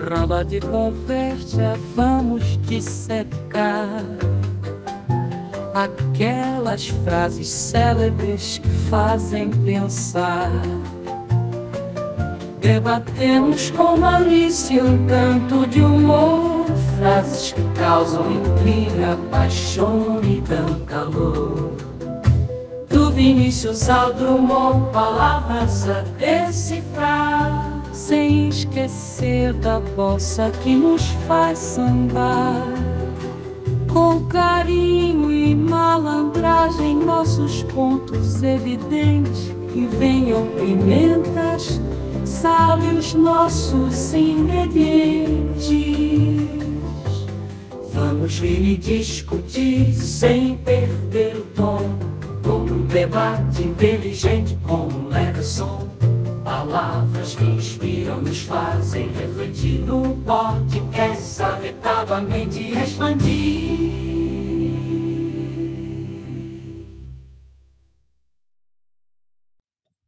roda de conversa, vamos dissecar aquelas frases célebres que fazem pensar. Debatemos com malícia um tanto de humor, frases que causam intriga, paixão e dão calor. Do Vinícius ao Drummond, palavras a decifrar, sem esquecer da bossa que nos faz sambar. Com carinho e malandragem, nossos pontos evidentes, que venham pimentas, sabe os nossos ingredientes. Vamos rir e discutir sem perder o tom, como um debate inteligente com um leve som. Palavras que inspiram, nos fazem refletir, no podcast arretado a mente expandir.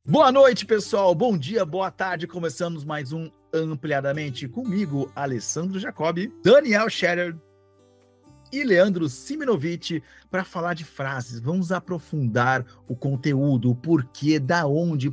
Boa noite, pessoal. Bom dia, boa tarde. Começamos mais um Ampliadamente comigo, Alessandro Jacobi, Daniel Scherer e Leandro Siminovich, para falar de frases. Vamos aprofundar o conteúdo, o porquê, da onde,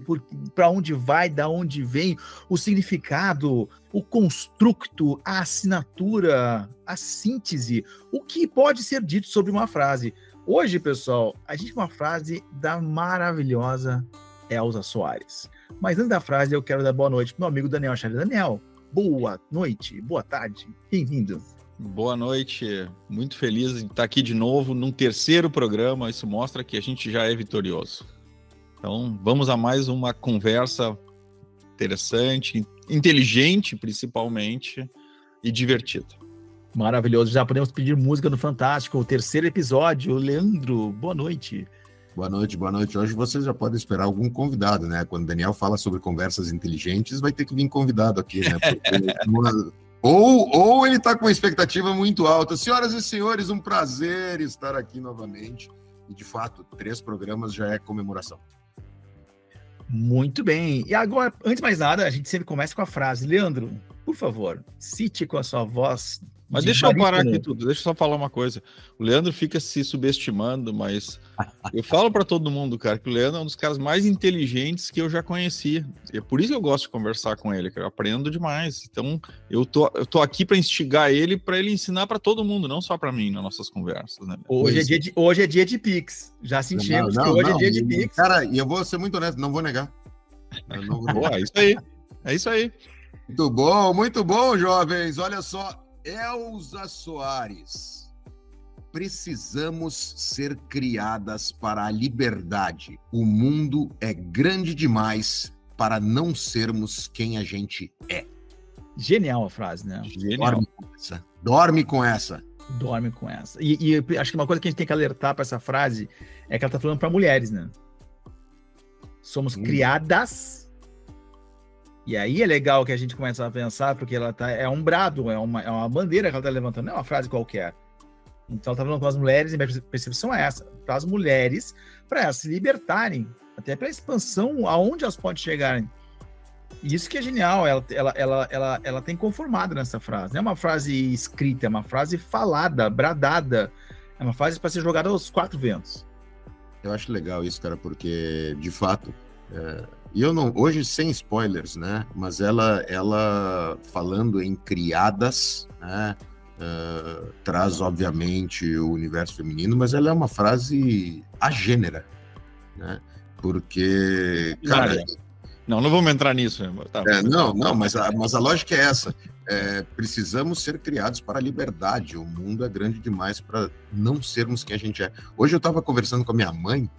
para onde vai, da onde vem, o significado, o construto, a assinatura, a síntese, o que pode ser dito sobre uma frase. Hoje, pessoal, a gente tem uma frase da maravilhosa Elza Soares. Mas antes da frase, eu quero dar boa noite para o meu amigo Daniel Scherer. Daniel, boa noite, boa tarde, bem-vindo. Boa noite, muito feliz de estar aqui de novo num terceiro programa. Isso mostra que a gente já é vitorioso. Então, vamos a mais uma conversa interessante, inteligente principalmente, e divertida. Maravilhoso, já podemos pedir música no Fantástico, o terceiro episódio. Leandro, boa noite. Boa noite, boa noite. Hoje vocês já podem esperar algum convidado, né? Quando o Daniel fala sobre conversas inteligentes, vai ter que vir convidado aqui, né? Porque... Ou ele está com uma expectativa muito alta. Senhoras e senhores, um prazer estar aqui novamente. E, de fato, 3 programas já é comemoração. Muito bem. E agora, antes de mais nada, a gente sempre começa com a frase. Leandro, por favor, cite com a sua voz. Mas deixa eu parar aqui tudo, deixa eu só falar uma coisa. O Leandro fica se subestimando, mas eu falo para todo mundo, cara, que o Leandro é um dos caras mais inteligentes que eu já conheci. É por isso que eu gosto de conversar com ele, cara. Eu aprendo demais. Então, eu tô aqui para instigar ele, para ele ensinar para todo mundo, não só para mim, nas nossas conversas, né? Hoje é dia de Pix. Já sentimos que hoje é dia de Pix. Cara, e eu vou ser muito honesto, não vou negar. Boa, é isso aí. É isso aí. Muito bom, jovens. Olha só. Elza Soares, precisamos ser criadas para a liberdade. O mundo é grande demais para não sermos quem a gente é. Genial a frase, né? Genial. Dorme com essa. E acho que uma coisa que a gente tem que alertar para essa frase é que ela tá falando para mulheres, né? Somos criadas. E aí é legal que a gente começa a pensar, porque ela é um brado, é uma bandeira que ela está levantando, não é uma frase qualquer. Então ela está falando com as mulheres, e minha percepção é essa, para as mulheres, para elas se libertarem, até para a expansão, aonde elas podem chegarem. E isso que é genial, ela tem conformado nessa frase. Não é uma frase escrita, é uma frase falada, bradada, é uma frase para ser jogada aos 4 ventos. Eu acho legal isso, cara, porque, de fato... E eu não, hoje sem spoilers, né? Mas ela falando em criadas, né? Traz obviamente o universo feminino, mas ela é uma frase agênera, né? Porque, cara, não vamos entrar nisso. Tá. Mas a lógica é essa. Precisamos ser criados para a liberdade. O mundo é grande demais para não sermos quem a gente é. Hoje eu estava conversando com a minha mãe.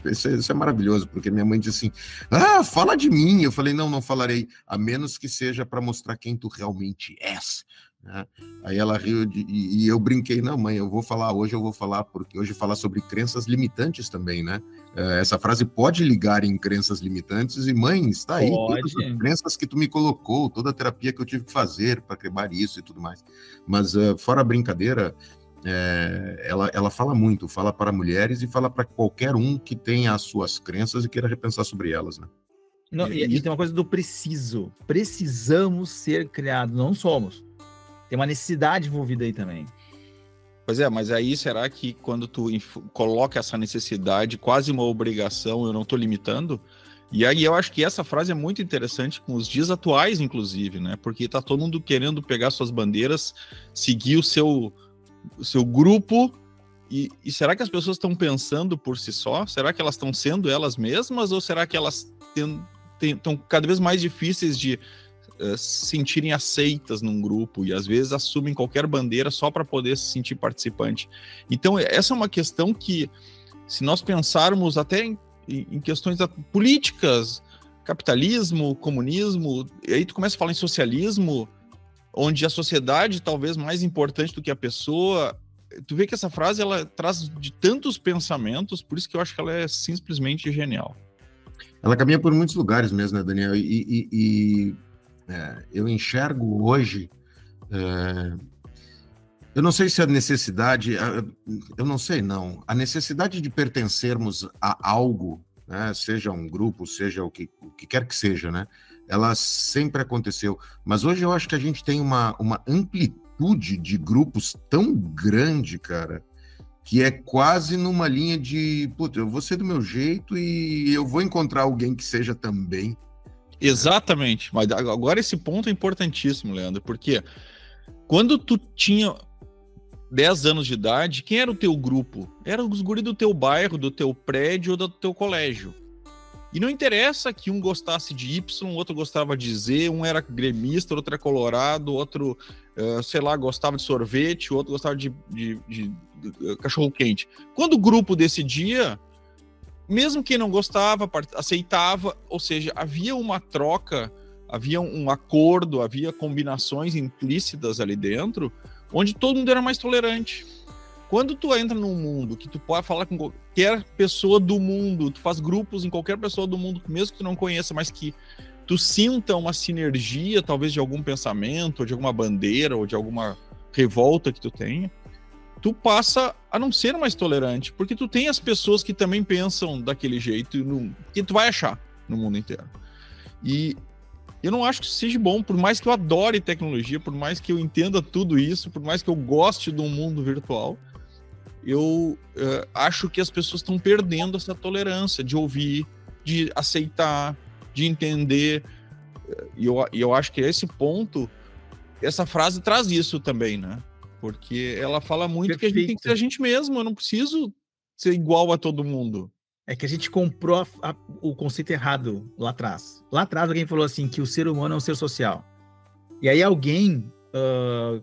Isso é maravilhoso, porque minha mãe disse assim, fala de mim. Eu falei, não falarei, a menos que seja para mostrar quem tu realmente és, né? Aí ela riu e eu brinquei, não mãe, hoje eu vou falar, porque hoje falar sobre crenças limitantes também, né? Essa frase pode ligar em crenças limitantes e mãe, está aí, todas as crenças que tu me colocou, toda a terapia que eu tive que fazer para quebrar isso e tudo mais. Mas fora a brincadeira, ela fala muito, fala para mulheres e fala para qualquer um que tenha as suas crenças e queira repensar sobre elas, né? Não, e tem uma coisa do preciso. Precisamos ser criados, não somos. Tem uma necessidade envolvida aí também. Pois é, mas aí será que quando tu coloca essa necessidade, quase uma obrigação, eu não estou limitando? E aí eu acho que essa frase é muito interessante com os dias atuais, inclusive, né? Porque tá todo mundo querendo pegar suas bandeiras, seguir o seu grupo. E será que as pessoas estão pensando por si só? Será que elas estão sendo elas mesmas? Ou será que elas estão cada vez mais difíceis de se sentirem aceitas num grupo e às vezes assumem qualquer bandeira só para poder se sentir participante? Então essa é uma questão que, se nós pensarmos até em questões políticas, capitalismo, comunismo, e aí tu começa a falar em socialismo, onde a sociedade talvez mais importante do que a pessoa, tu vê que essa frase ela traz de tantos pensamentos, por isso que eu acho que ela é simplesmente genial. Ela caminha por muitos lugares mesmo, né, Daniel? Eu enxergo hoje, eu não sei se a necessidade, eu não sei não, a necessidade de pertencermos a algo, né, seja um grupo, seja o que quer que seja, né, ela sempre aconteceu, mas hoje eu acho que a gente tem uma amplitude de grupos tão grande, cara, que é quase numa linha de, puta, eu vou ser do meu jeito e eu vou encontrar alguém que seja também. Exatamente, mas agora esse ponto é importantíssimo, Leandro, porque quando tu tinha 10 anos de idade, quem era o teu grupo? Era os guris do teu bairro, do teu prédio ou do teu colégio. E não interessa que um gostasse de Y, outro gostava de Z, um era gremista, outro era colorado, outro, sei lá, gostava de sorvete, outro gostava de cachorro-quente. Quando o grupo decidia, mesmo quem não gostava, aceitava, ou seja, havia uma troca, havia um acordo, havia combinações implícitas ali dentro, onde todo mundo era mais tolerante. Quando tu entra num mundo que tu pode falar com qualquer pessoa do mundo, tu faz grupos em qualquer pessoa do mundo, mesmo que tu não conheça, mas que tu sinta uma sinergia, talvez de algum pensamento, ou de alguma bandeira, ou de alguma revolta que tu tenha, tu passa a não ser mais tolerante, porque tu tem as pessoas que também pensam daquele jeito, que tu vai achar no mundo inteiro. E eu não acho que isso seja bom, por mais que eu adore tecnologia, por mais que eu entenda tudo isso, por mais que eu goste do mundo virtual, eu acho que as pessoas estão perdendo essa tolerância de ouvir, de aceitar, de entender. E eu acho que esse ponto, essa frase traz isso também, né? Porque ela fala muito Perfeito. Que a gente tem que ser a gente mesmo, eu não preciso ser igual a todo mundo. É que a gente comprou o conceito errado lá atrás. Lá atrás alguém falou assim, que o ser humano é um ser social. E aí alguém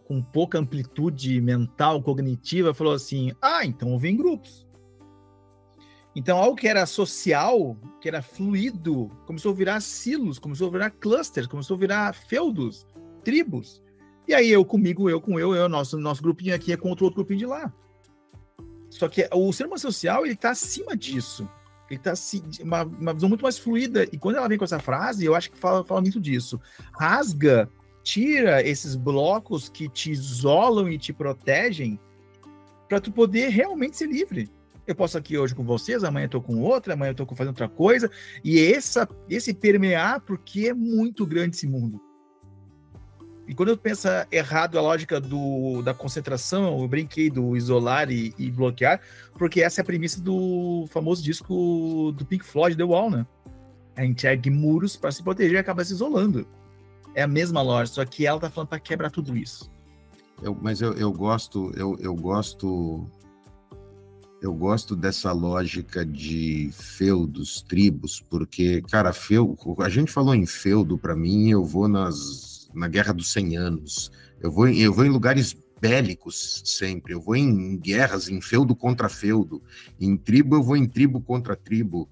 com pouca amplitude mental, cognitiva, falou assim, então eu venho em grupos. Então algo que era social, que era fluido, começou a virar silos, começou a virar clusters, começou a virar feudos, tribos. E aí eu comigo, eu com eu, nosso grupinho aqui é contra o outro grupinho de lá. Só que o ser humano social, ele tá acima disso. Ele tá uma visão muito mais fluida. E quando ela vem com essa frase, eu acho que fala muito disso. Rasga, tira esses blocos que te isolam e te protegem para tu poder realmente ser livre. Eu posso aqui hoje com vocês, amanhã eu tô com outra, amanhã eu tô fazendo outra coisa. E esse permear, porque é muito grande esse mundo. E quando eu penso errado a lógica da concentração, eu brinquei do isolar e bloquear, porque essa é a premissa do famoso disco do Pink Floyd, The Wall, né? A gente ergue muros para se proteger e acaba se isolando. É a mesma lógica, só que ela tá falando para quebrar tudo isso. Mas eu gosto dessa lógica de feudos, tribos, porque, cara, a gente falou em feudo, para mim, eu vou na Guerra dos 100 Anos, eu vou em lugares bélicos sempre, eu vou em guerras, em feudo contra feudo, em tribo eu vou em tribo contra tribo,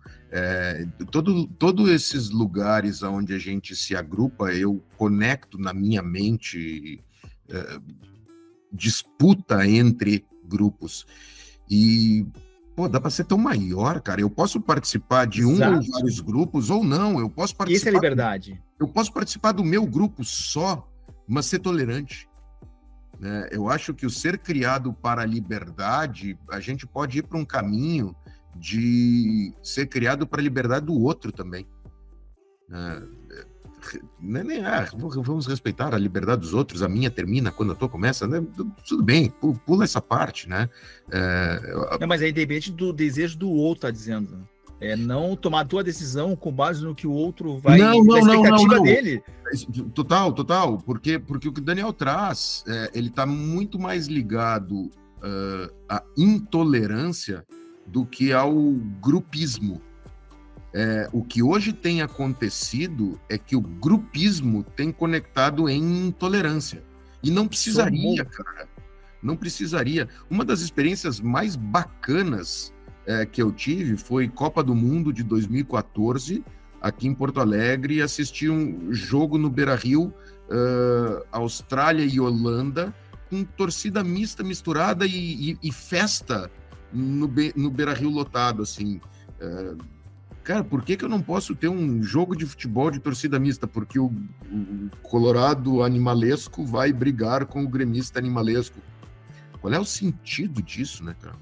todos esses lugares onde a gente se agrupa, eu conecto na minha mente disputa entre grupos, e dá para ser tão maior, cara. Eu posso participar de um ou vários grupos, ou não. Eu posso participar. Isso é liberdade. Eu posso participar do meu grupo só, mas ser tolerante. Né? Eu acho que o ser criado para a liberdade, a gente pode ir para um caminho de ser criado para a liberdade do outro também. Vamos respeitar a liberdade dos outros, a minha termina quando a tua começa, né? Tudo bem, pula essa parte, né? Mas aí depende do desejo do outro, tá dizendo. Não tomar a tua decisão com base no que o outro vai... Não. expectativa dele. Total, porque o que o Daniel traz, ele está muito mais ligado à intolerância do que ao grupismo. O que hoje tem acontecido é que o grupismo tem conectado em intolerância. E não precisaria, cara. Não precisaria. Uma das experiências mais bacanas que eu tive foi Copa do Mundo de 2014, aqui em Porto Alegre, assisti um jogo no Beira-Rio, Austrália e Holanda, com torcida mista misturada e festa no Beira-Rio lotado, assim. Cara, por que eu não posso ter um jogo de futebol de torcida mista? Porque o colorado animalesco vai brigar com o gremista animalesco. Qual é o sentido disso, né, cara?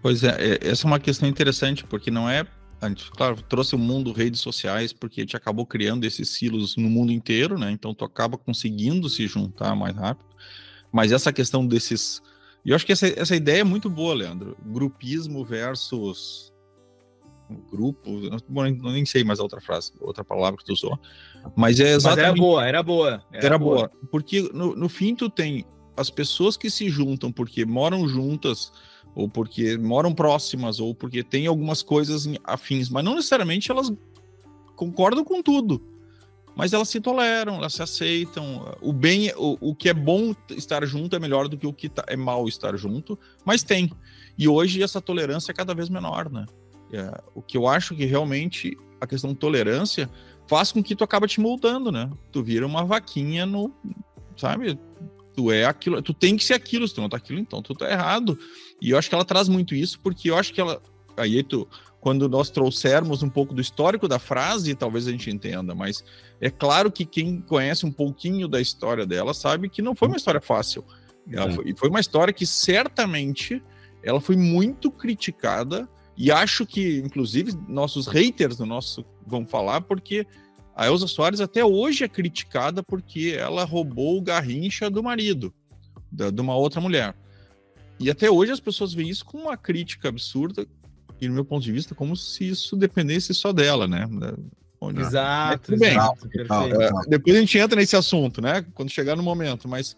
Pois é, essa é uma questão interessante, porque não é... A gente, claro, trouxe o mundo redes sociais, porque a gente acabou criando esses silos no mundo inteiro, né? Então tu acaba conseguindo se juntar mais rápido. Mas essa questão desses... E eu acho que essa ideia é muito boa, Leandro. Grupismo versus... grupo, bom, nem sei mais a outra frase, outra palavra que tu usou, mas é exatamente... Mas era boa. Porque no fim tu tem as pessoas que se juntam porque moram juntas, ou porque moram próximas, ou porque tem algumas coisas afins, mas não necessariamente elas concordam com tudo, mas elas se toleram, elas se aceitam, o que é bom estar junto é melhor do que o que é mal estar junto, mas tem, e hoje essa tolerância é cada vez menor, né? O que eu acho que realmente a questão de tolerância faz com que tu acaba te moldando, né? Tu vira uma vaquinha sabe? Tu é aquilo, tu tem que ser aquilo, se tu não tá aquilo, então tu tá errado. E eu acho que ela traz muito isso, porque eu acho que ela... quando nós trouxermos um pouco do histórico da frase, talvez a gente entenda, mas é claro que quem conhece um pouquinho da história dela sabe que não foi uma história fácil. Foi uma história que certamente ela foi muito criticada. E acho que, inclusive, nossos haters vão falar, porque a Elza Soares até hoje é criticada porque ela roubou o Garrincha do marido, de uma outra mulher. E até hoje as pessoas veem isso com uma crítica absurda, e no meu ponto de vista, como se isso dependesse só dela, né? Exato, perfeito. Depois a gente entra nesse assunto, né? Quando chegar no momento, mas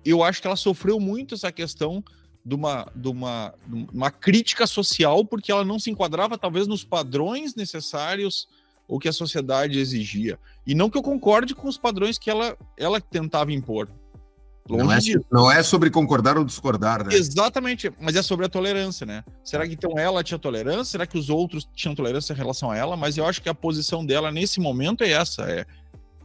eu acho que ela sofreu muito essa questão de uma crítica social, porque ela não se enquadrava talvez nos padrões necessários ou que a sociedade exigia. E não que eu concorde com os padrões que ela tentava impor. Não é sobre concordar ou discordar, né? Exatamente, mas é sobre a tolerância, né? Será que então ela tinha tolerância? Será que os outros tinham tolerância em relação a ela? Mas eu acho que a posição dela nesse momento é essa.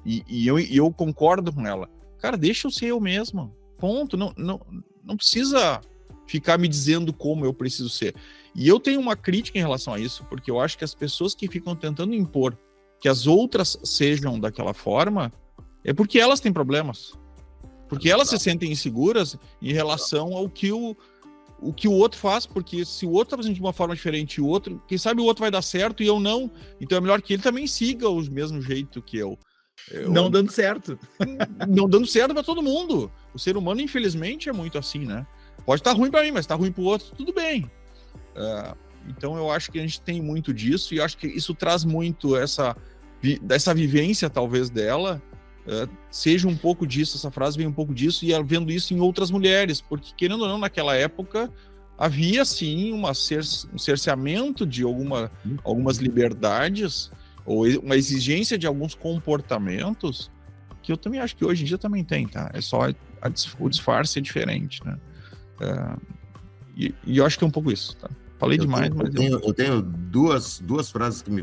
E eu concordo com ela. Cara, deixa eu ser eu mesmo. Ponto. Não precisa ficar me dizendo como eu preciso ser. E eu tenho uma crítica em relação a isso, porque eu acho que as pessoas que ficam tentando impor que as outras sejam daquela forma, é porque elas têm problemas. Porque elas se sentem inseguras em relação ao que o outro faz, porque se o outro está fazendo de uma forma diferente e o outro, quem sabe o outro vai dar certo e eu não, então é melhor que ele também siga o mesmo jeito que eu. Não dando certo. Não dando certo para todo mundo. O ser humano, infelizmente, é muito assim, né? Pode estar ruim para mim, mas está ruim para o outro, tudo bem. Então eu acho que a gente tem muito disso, e acho que isso traz muito essa vivência, talvez, dela, seja um pouco disso, essa frase vem um pouco disso, e ela vendo isso em outras mulheres, porque, querendo ou não, naquela época havia, sim, um cerceamento de algumas liberdades, ou uma exigência de alguns comportamentos, que eu também acho que hoje em dia também tem, tá? É só o disfarce é diferente, né? E eu acho que é um pouco isso, tá? Falei demais, mas... Eu tenho duas frases que me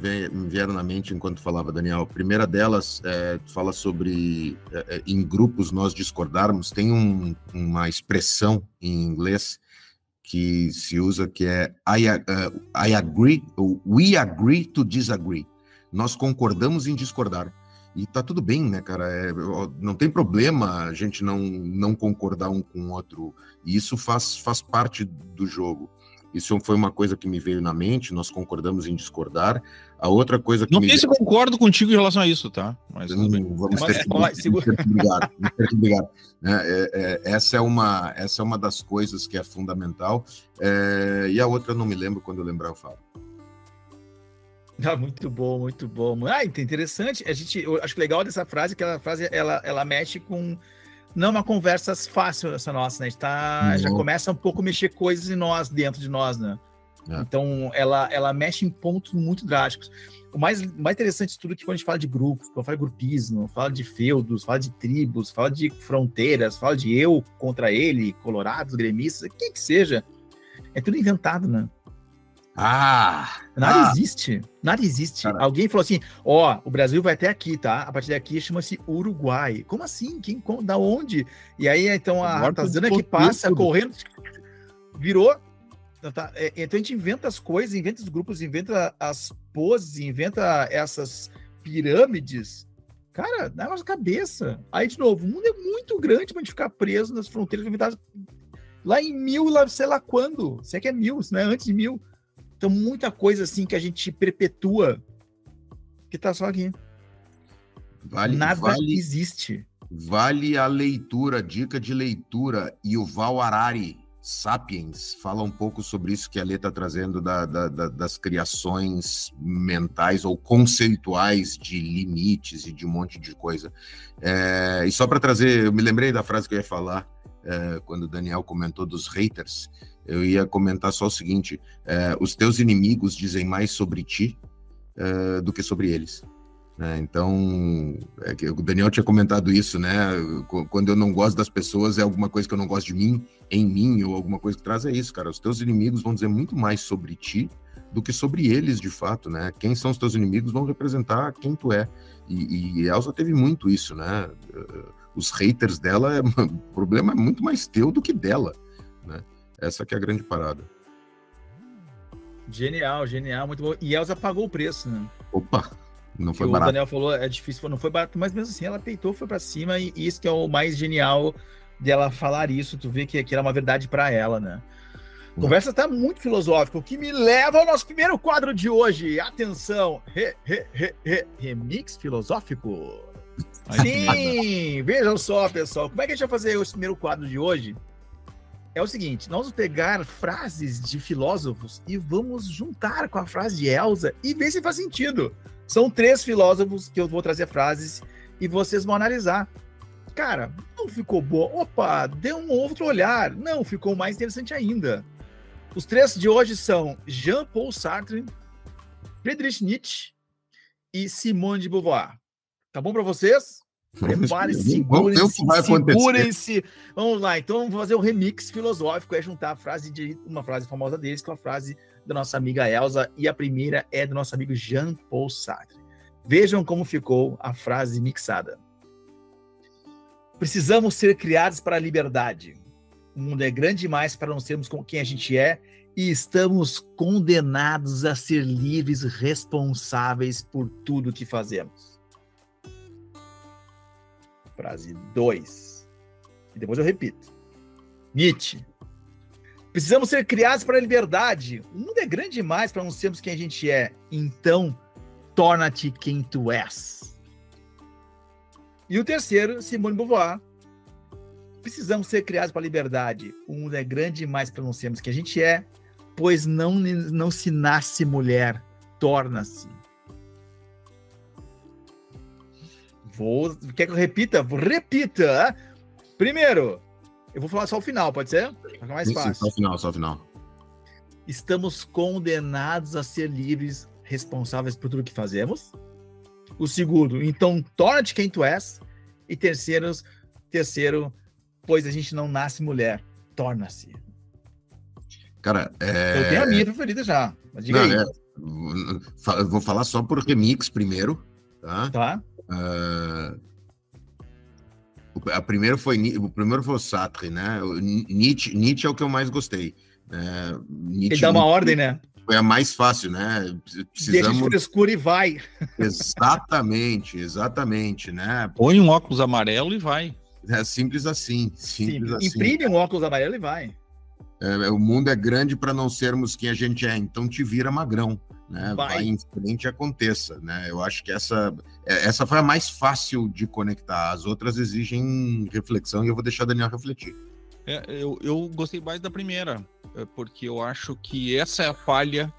vieram na mente enquanto falava, Daniel. A primeira delas fala sobre em grupos nós discordarmos. Tem uma expressão em inglês que se usa, que é I agree, we agree to disagree. Nós concordamos em discordar. E tá tudo bem, né, cara? Não tem problema a gente não concordar um com o outro. E isso faz parte do jogo. Isso foi uma coisa que me veio na mente, nós concordamos em discordar. A outra coisa que não sei se eu concordo contigo em relação a isso, tá? Mas vamos ter que brigar. Essa é uma das coisas que é fundamental. E a outra eu não me lembro, quando eu lembrar eu falo. Muito bom, muito bom. Interessante. Eu acho que legal dessa frase, que aquela frase ela mexe com não uma conversa fácil essa nossa, né? A gente já começa um pouco a mexer coisas em nós, dentro de nós, né? Então, ela mexe em pontos muito drásticos. O mais interessante de tudo é que quando a gente fala de grupos, quando fala de grupismo, fala de feudos, fala de tribos, fala de fronteiras, fala de eu contra ele, colorados, gremistas, quem que seja, é tudo inventado, né? Nada existe. Cara. Alguém falou assim, o Brasil vai até aqui, tá? A partir daqui chama-se Uruguai. Como assim? Da onde? E aí, então, a ratazana que passa correndo, virou. Então a gente inventa as coisas, inventa os grupos, inventa as poses, inventa essas pirâmides. Cara, dá na nossa cabeça. Aí, de novo, o mundo é muito grande pra gente ficar preso nas fronteiras inventadas lá em 1000, sei lá quando. Se é que é 1000, se não é antes de 1000. Então, muita coisa assim que a gente perpetua que tá só aqui. Nada existe. Vale a leitura, dica de leitura. Yuval Harari, Sapiens, fala um pouco sobre isso que a Lê está trazendo das criações mentais ou conceituais de limites e de um monte de coisa. E só para trazer, eu me lembrei da frase que eu ia falar quando o Daniel comentou dos haters. Eu ia comentar só o seguinte: os teus inimigos dizem mais sobre ti do que sobre eles. Então, o Daniel tinha comentado isso, né? Quando eu não gosto das pessoas, é alguma coisa que eu não gosto de mim, em mim, ou alguma coisa que traz, é isso, cara. Os teus inimigos vão dizer muito mais sobre ti do que sobre eles, de fato, né? Quem são os teus inimigos vão representar quem tu é. E Elsa teve muito isso, né? Os haters dela, o problema é muito mais teu do que dela, né? Essa que é a grande parada. Genial, muito bom. E Elsa pagou o preço, né? Opa, não foi barato. O Daniel falou, é difícil, não foi barato, mas mesmo assim ela peitou, foi pra cima, e isso que é o mais genial dela falar isso, tu vê que era uma verdade pra ela, né? A conversa tá muito filosófica, o que me leva ao nosso primeiro quadro de hoje. Atenção, remix filosófico. Sim, vejam só, pessoal, como é que a gente vai fazer esse primeiro quadro de hoje? É o seguinte, nós vamos pegar frases de filósofos e vamos juntar com a frase de Elsa e ver se faz sentido. São 3 filósofos que eu vou trazer frases e vocês vão analisar. Cara, não ficou boa. Opa, deu um outro olhar. Não, ficou mais interessante ainda. Os 3 de hoje são Jean-Paul Sartre, Friedrich Nietzsche e Simone de Beauvoir. Tá bom para vocês? Prepare-se, segurem-se. Vamos lá, então vamos fazer um remix filosófico, juntar uma frase famosa deles com a frase da nossa amiga Elsa, e a primeira é do nosso amigo Jean-Paul Sartre. Vejam como ficou a frase mixada. Precisamos ser criados para a liberdade. O mundo é grande demais para não sermos como quem a gente é, e estamos condenados a ser livres, responsáveis por tudo que fazemos. Frase 2. E depois eu repito. Nietzsche. Precisamos ser criados para a liberdade. O mundo é grande demais para não sermos quem a gente é. Então, torna-te quem tu és. E o terceiro, Simone de Beauvoir. Precisamos ser criados para a liberdade. O mundo é grande demais para não sermos quem a gente é, pois não se nasce mulher, torna-se. Quer que eu repita? Repita! Primeiro, eu vou falar só o final, pode ser? Fica mais fácil. Só o final. Estamos condenados a ser livres, responsáveis por tudo que fazemos. O segundo, então torna-te quem tu és. E terceiro, pois a gente não nasce mulher, torna-se. Cara, eu tenho a minha preferida já, mas diga aí. Vou falar só por remix primeiro, tá? Tá. O primeiro foi o Sartre, né? Nietzsche é o que eu mais gostei. Ele dá uma ordem, né? Foi a mais fácil, né? Deixa de frescura e vai. Exatamente, né? Põe um óculos amarelo e vai. É simples assim. Imprime um óculos amarelo e vai. O mundo é grande para não sermos quem a gente é, então te vira magrão, né? Vai em frente e aconteça, né? Eu acho que essa foi a mais fácil de conectar. As outras exigem reflexão e eu vou deixar o Daniel refletir. Eu gostei mais da primeira, porque eu acho que essa é a falha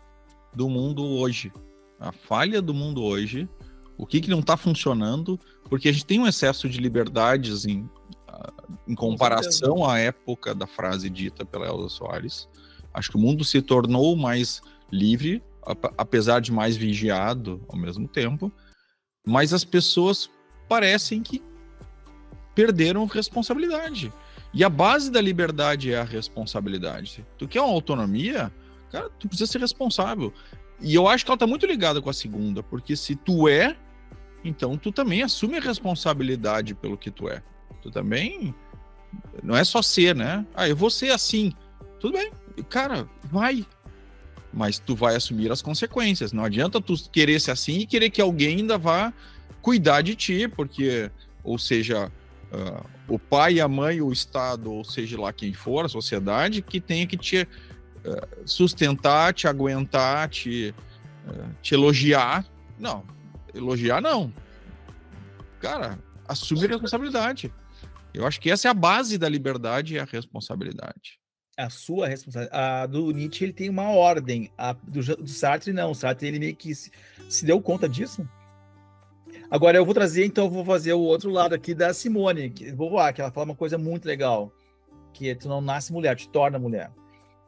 do mundo hoje. A falha do mundo hoje, o que não está funcionando, porque a gente tem um excesso de liberdades em comparação à época da frase dita pela Elza Soares. Acho que o mundo se tornou mais livre, apesar de mais vigiado ao mesmo tempo, mas as pessoas parecem que perderam responsabilidade. E a base da liberdade é a responsabilidade. Tu quer uma autonomia? Cara, tu precisa ser responsável. E eu acho que ela tá muito ligada com a segunda, porque se tu é, então tu também assume a responsabilidade pelo que tu é. Tu também... Não é só ser, né? Eu vou ser assim. Tudo bem. Cara, vai. Mas tu vai assumir as consequências. Não adianta tu querer ser assim e querer que alguém ainda vá cuidar de ti, porque, ou seja, o pai, a mãe, o Estado, ou seja lá quem for, a sociedade, que tenha que te sustentar, te aguentar, te elogiar. Não, elogiar não. Cara, assume a responsabilidade. Eu acho que essa é a base da liberdade, é a responsabilidade. A sua responsabilidade. A do Nietzsche, ele tem uma ordem. A do Sartre, não. O Sartre, ele meio que se deu conta disso. Agora, eu vou trazer, então, eu vou fazer o outro lado aqui da Simone. Que ela fala uma coisa muito legal. Que tu não nasce mulher, te torna mulher.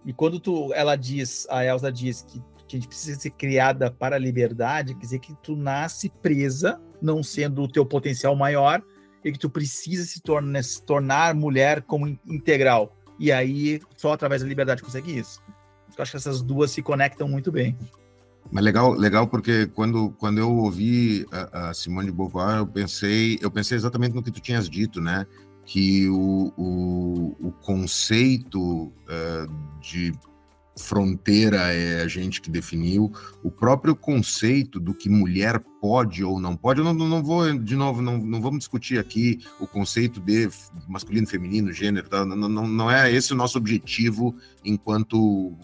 E quando a Elza diz que a gente precisa ser criada para a liberdade, quer dizer que tu nasce presa, não sendo o teu potencial maior, e que tu precisa se tornar mulher como integral. E aí, só através da liberdade consegue isso. Eu acho que essas duas se conectam muito bem. Mas legal porque quando eu ouvi a Simone de Beauvoir, eu pensei exatamente no que tu tinhas dito, né? Que o conceito de fronteira é a gente que definiu, o próprio conceito do que mulher pode ou não pode. Eu não vou, de novo, não vamos discutir aqui o conceito de masculino, feminino, gênero, tá? Não é esse o nosso objetivo enquanto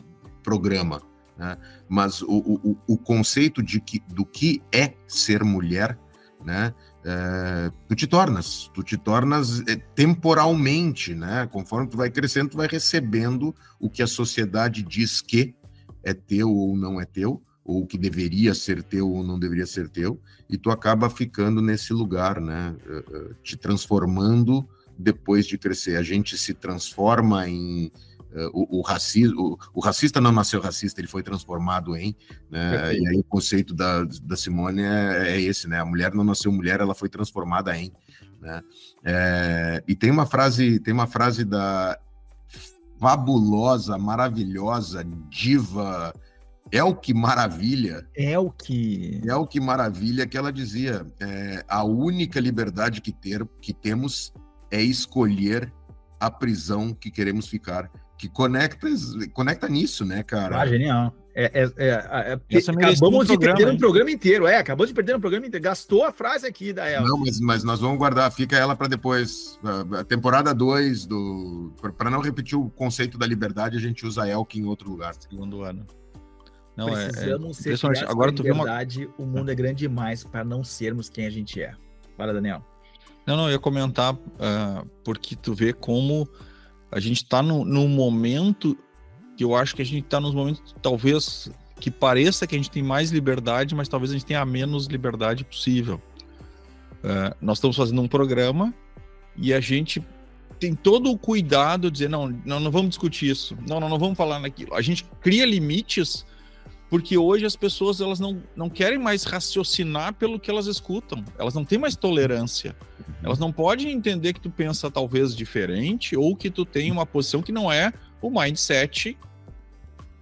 programa, né? Mas o conceito do que é ser mulher, né? Tu te tornas temporalmente, né? Conforme tu vai crescendo, tu vai recebendo o que a sociedade diz que é teu ou não é teu, ou que deveria ser teu ou não deveria ser teu, e tu acaba ficando nesse lugar, né? Te transformando depois de crescer. A gente se transforma em... O racista não nasceu racista, ele foi transformado em, né? E aí o conceito da Simone é esse, né? A mulher não nasceu mulher, ela foi transformada em, né? E tem uma frase da fabulosa, maravilhosa diva Elke Maravilha, que ela dizia: a única liberdade que temos é escolher a prisão que queremos ficar. Que conecta nisso, né, cara? Genial. Acabamos de perder um programa inteiro. Acabamos de perder um programa inteiro. Gastou a frase aqui da Elke. Não, mas nós vamos guardar, fica ela para depois. A temporada 2, para não repetir o conceito da liberdade, a gente usa a Elke em outro lugar. Segundo ano. Não, precisamos ser criados agora liberdade. O mundo é grande demais para não sermos quem a gente é. Fala, Daniel. Não, eu ia comentar porque tu vê como a gente está num momento que eu acho que a gente está nos momentos, talvez, que pareça que a gente tem mais liberdade, mas talvez a gente tenha a menos liberdade possível. Nós estamos fazendo um programa e a gente tem todo o cuidado de dizer, não vamos discutir isso, não vamos falar naquilo. A gente cria limites porque hoje as pessoas elas não querem mais raciocinar pelo que elas escutam, elas não têm mais tolerância. Elas não podem entender que tu pensa talvez diferente ou que tu tem uma posição que não é o mindset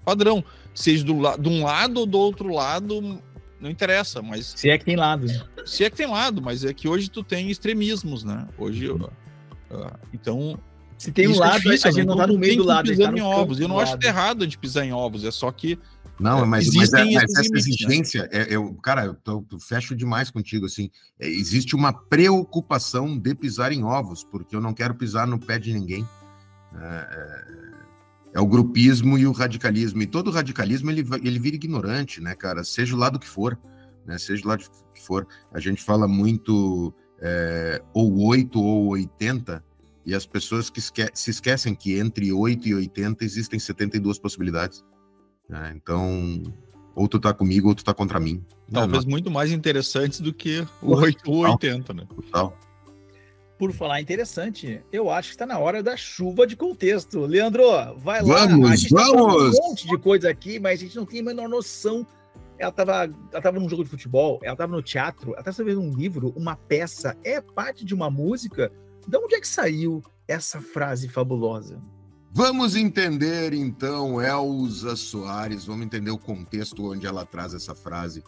padrão. Seja de um lado ou do outro lado, não interessa, mas... Se é que tem lado. Se é que tem lado, mas é que hoje tu tem extremismos, né? Hoje, então... Se tem um lado, difícil, a gente não tá no meio do lado. Pisando em ovos. Eu não acho errado de pisar em ovos, é só que... Não, mas essa exigência, né? Cara, eu fecho demais contigo, assim, existe uma preocupação de pisar em ovos, porque eu não quero pisar no pé de ninguém. É o grupismo e o radicalismo. E todo radicalismo, ele vira ignorante, né, cara? Seja o lado que for, né? Seja o lado que for. A gente fala muito ou 8 ou 80, e as pessoas que se esquecem que entre 8 e 80 existem 72 possibilidades. Né? Então, ou tu tá comigo ou tu tá contra mim. Talvez muito mais interessantes do que o 8 ou 80, né? Total. Por falar interessante, eu acho que está na hora da chuva de contexto. Leandro, vai lá. Vamos, a gente tá falando vamos! um monte de coisa aqui, mas a gente não tem a menor noção. Ela tava num jogo de futebol, ela tava no teatro, ela tava escrevendo um livro, uma peça, é parte de uma música. De onde é que saiu essa frase fabulosa? Vamos entender, então, Elza Soares, vamos entender o contexto onde ela traz essa frase.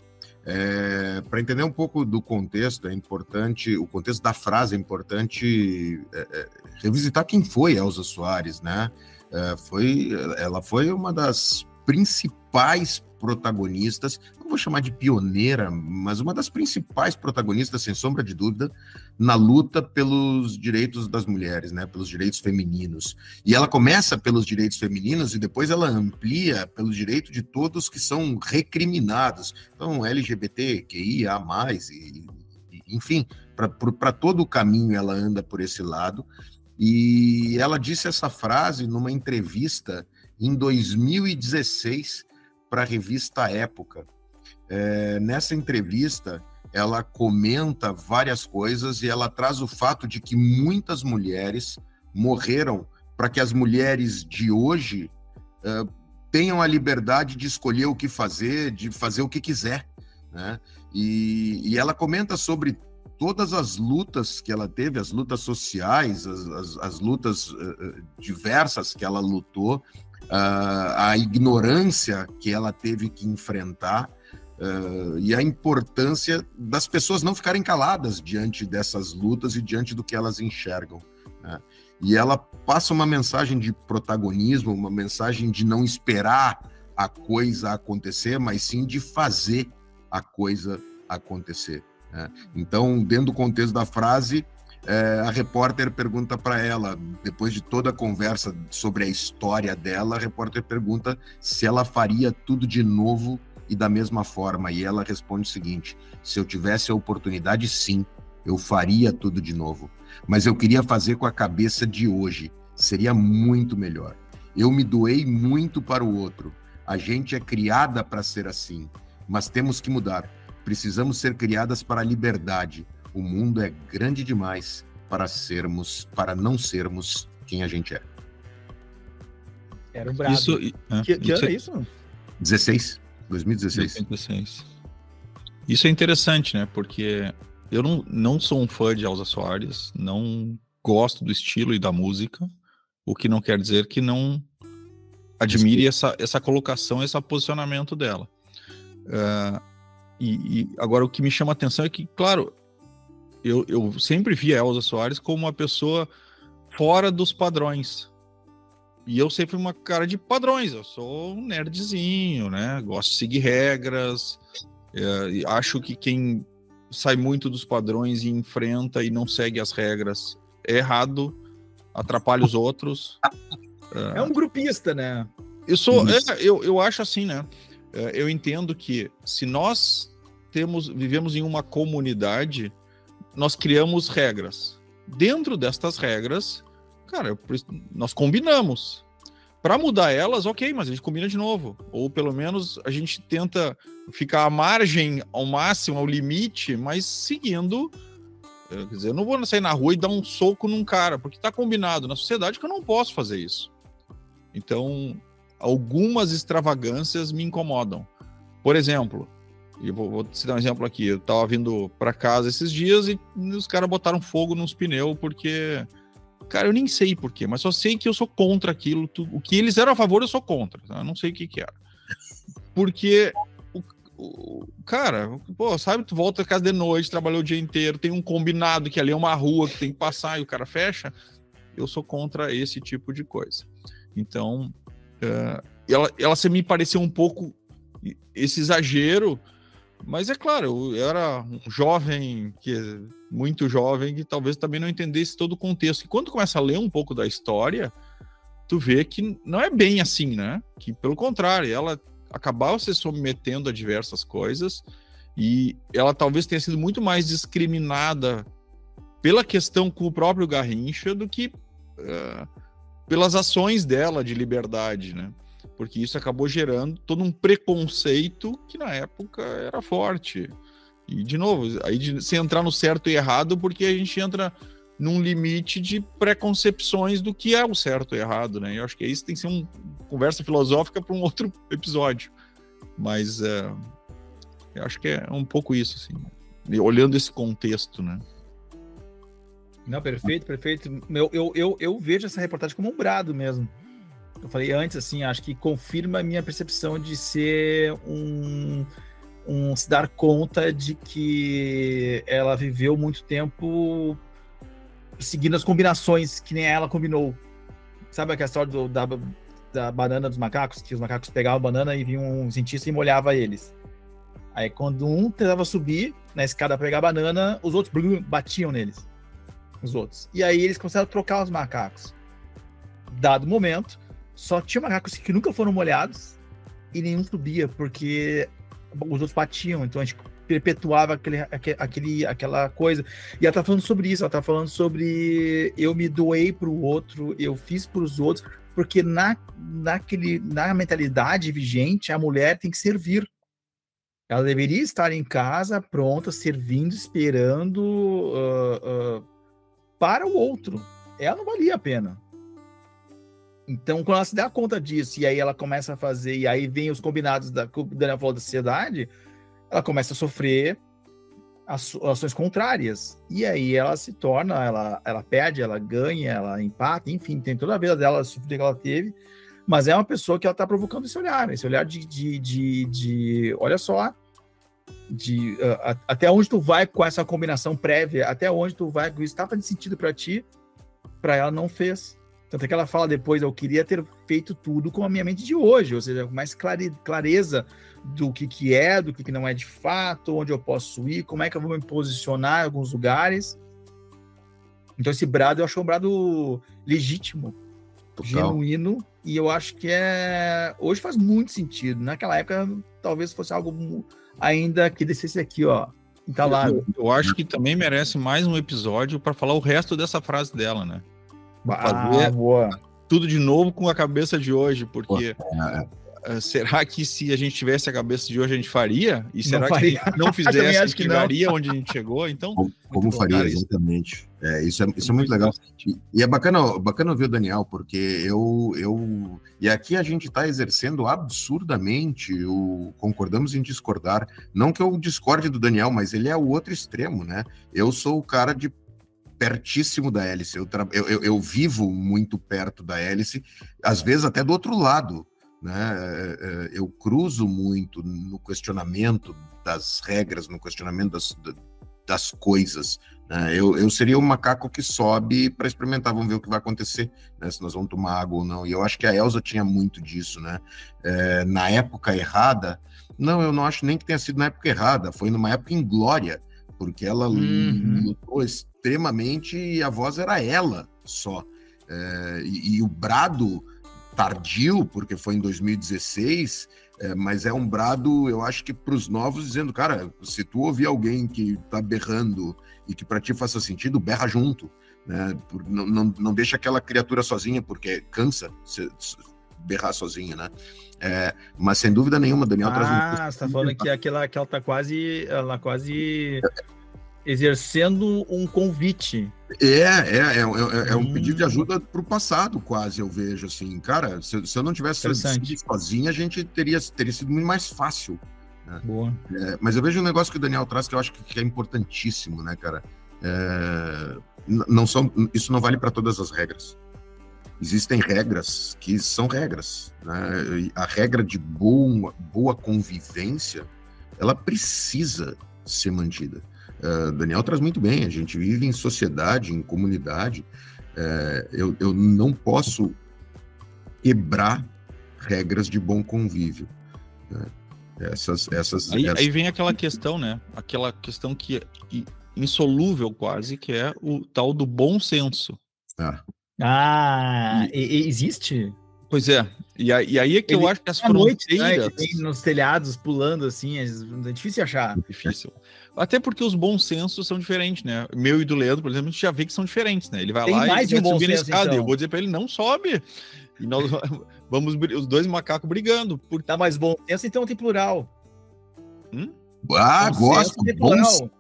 Para entender um pouco do contexto, é importante, o contexto da frase é importante revisitar quem foi Elza Soares, né? Ela foi uma das principais protagonistas, não vou chamar de pioneira, mas uma das principais protagonistas, sem sombra de dúvida, na luta pelos direitos das mulheres, né, pelos direitos femininos. E ela começa pelos direitos femininos e depois ela amplia pelo direito de todos que são recriminados. Então, LGBTQIA+, enfim, para todo o caminho ela anda por esse lado. E ela disse essa frase numa entrevista em 2016 para a revista Época. Nessa entrevista, ela comenta várias coisas e ela traz o fato de que muitas mulheres morreram para que as mulheres de hoje tenham a liberdade de escolher o que fazer, de fazer o que quiser, né? E ela comenta sobre todas as lutas que ela teve, as lutas sociais, as lutas diversas que ela lutou, a ignorância que ela teve que enfrentar, e a importância das pessoas não ficarem caladas diante dessas lutas e diante do que elas enxergam, né? E ela passa uma mensagem de protagonismo, uma mensagem de não esperar a coisa acontecer, mas sim de fazer a coisa acontecer, né? Então, dentro do contexto da frase, a repórter pergunta para ela, depois de toda a conversa sobre a história dela, a repórter pergunta se ela faria tudo de novo e da mesma forma, e ela responde o seguinte: se eu tivesse a oportunidade, sim, eu faria tudo de novo, mas eu queria fazer com a cabeça de hoje, seria muito melhor. Eu me doei muito para o outro, a gente é criada para ser assim, mas temos que mudar, precisamos ser criadas para a liberdade. O mundo é grande demais para não sermos quem a gente é. Era um brabo. Que ano é isso? 2016. Isso é interessante, né? Porque eu não sou um fã de Elza Soares, não gosto do estilo e da música, o que não quer dizer que não admire essa colocação, esse posicionamento dela. E agora o que me chama a atenção é que, claro, eu sempre vi a Elza Soares como uma pessoa fora dos padrões. E eu sempre fui uma cara de padrões. Eu sou um nerdzinho, né? Gosto de seguir regras. Acho que quem sai muito dos padrões e enfrenta e não segue as regras é errado, atrapalha os outros. É um grupista, né? Eu acho assim, né? Eu entendo que se nós vivemos em uma comunidade, nós criamos regras. Dentro destas regras, cara, nós combinamos. Para mudar elas, ok, mas a gente combina de novo. Ou pelo menos a gente tenta ficar à margem, ao máximo, ao limite, mas seguindo. Quer dizer, eu não vou sair na rua e dar um soco num cara, porque está combinado na sociedade que eu não posso fazer isso. Então, algumas extravagâncias me incomodam. Por exemplo, eu vou te dar um exemplo aqui. Eu tava vindo para casa esses dias e os caras botaram fogo nos pneus porque... Cara, eu nem sei por quê, mas só sei que eu sou contra aquilo. O que eles eram a favor, eu sou contra. Tá? Eu não sei o que era. Porque, cara, pô, sabe, tu volta a casa de noite, trabalhou o dia inteiro, tem um combinado que ali é uma rua que tem que passar e o cara fecha. Eu sou contra esse tipo de coisa. Então, ela me pareceu um pouco esse exagero, mas é claro, eu era um jovem, muito jovem, que talvez também não entendesse todo o contexto. E quando começa a ler um pouco da história, tu vê que não é bem assim, né? Que, pelo contrário, ela acabava se submetendo a diversas coisas e ela talvez tenha sido muito mais discriminada pela questão com o próprio Garrincha do que pelas ações dela de liberdade, né? Porque isso acabou gerando todo um preconceito que na época era forte. E, de novo, aí se entrar no certo e errado, porque a gente entra num limite de preconcepções do que é o certo e errado, né? Eu acho que isso tem que ser uma conversa filosófica para um outro episódio. Mas eu acho que é um pouco isso, assim, olhando esse contexto, né? Não, perfeito. Eu vejo essa reportagem como um brado mesmo. Eu falei antes, assim, acho que confirma a minha percepção de ser se dar conta de que ela viveu muito tempo seguindo as combinações que nem ela combinou. Sabe aquela história da banana dos macacos? Que os macacos pegavam a banana e vinha um cientista e molhava eles. Aí quando um tentava subir na escada para pegar a banana, os outros batiam neles. Os outros. E aí eles começaram a trocar os macacos. Dado momento, só tinha macacos que nunca foram molhados e nenhum subia, porque os outros batiam. Então a gente perpetuava aquela coisa. E ela tá falando sobre isso, ela tá falando sobre eu me doei pro outro, eu fiz pros outros, porque na mentalidade vigente, a mulher tem que servir. Ela deveria estar em casa, pronta, servindo, esperando para o outro. Ela não valia a pena. Então, quando ela se dá conta disso, e aí ela começa a fazer, e aí vem os combinados que o Daniel falou da sociedade, ela começa a sofrer ações contrárias. E aí ela se torna, ela perde, ela ganha, ela empata, enfim, tem toda a vida dela, a sofrer que ela teve, mas é uma pessoa que ela está provocando esse olhar de olha só, até onde tu vai com essa combinação prévia, até onde tu vai com isso, tá fazendo sentido para ti, para ela não fez. Tanto é que ela fala depois, eu queria ter feito tudo com a minha mente de hoje, ou seja, com mais clareza do que é, do que não é de fato, onde eu posso ir, como é que eu vou me posicionar em alguns lugares. Então esse brado, eu acho um brado legítimo, genuíno, e eu acho que hoje faz muito sentido. Naquela época, talvez fosse algo ainda que descesse aqui, ó, entalado. Eu acho que também merece mais um episódio para falar o resto dessa frase dela, né? Fazer tudo de novo com a cabeça de hoje, porque será que se a gente tivesse a cabeça de hoje a gente faria? E será que a gente não fizesse, a gente chegaria onde a gente chegou? Então, como faria, exatamente. Isso é muito legal. E é bacana ouvir o Daniel, porque e aqui a gente está exercendo absurdamente concordamos em discordar. Não que eu discorde do Daniel, mas ele é o outro extremo, né? Eu sou o cara de pertíssimo da hélice, eu vivo muito perto da hélice, às vezes até do outro lado, né? Eu cruzo muito no questionamento das regras, no questionamento das coisas, né? Eu seria o macaco que sobe para experimentar, vamos ver o que vai acontecer, né? Se nós vamos tomar água ou não. E eu acho que a Elsa tinha muito disso, né? Na época errada, não, eu não acho nem que tenha sido na época errada, foi numa época inglória, porque ela lutou extremamente e a voz era ela só. E o brado tardio, porque foi em 2016, mas é um brado, eu acho que para os novos, dizendo, cara, se tu ouvir alguém que tá berrando e que para ti faça sentido, berra junto, né? Não deixa aquela criatura sozinha, porque cansa berrar sozinha, né? Mas sem dúvida nenhuma, Daniel traz você tá falando que ela tá quase exercendo um convite. É um pedido de ajuda para o passado, quase, eu vejo, assim, cara, se eu não tivesse sido sozinha, a gente teria sido muito mais fácil, né? Boa. Mas eu vejo um negócio que o Daniel traz que eu acho que é importantíssimo, né, cara? Isso não vale para todas as regras. Existem regras que são regras, né? A regra de boa convivência, ela precisa ser mantida. Daniel traz muito bem, a gente vive em sociedade, em comunidade, eu não posso quebrar regras de bom convívio, né? Aí vem aquela questão, né? Aquela questão que é insolúvel quase, que é o tal do bom senso. Existe? Pois é. E aí é que eu acho que as fronteiras... Noite, né, que tem nos telhados pulando assim, é difícil achar. É difícil. Até porque os bons sensos são diferentes, né? Meu e do Leandro, por exemplo, a gente já vê que são diferentes, né? Ele vai tem lá mais e vai subir na senso, escada. então. Eu vou dizer pra ele, não sobe. E nós vamos os dois macacos brigando. Tá, mas bom senso então tem plural. Gosto.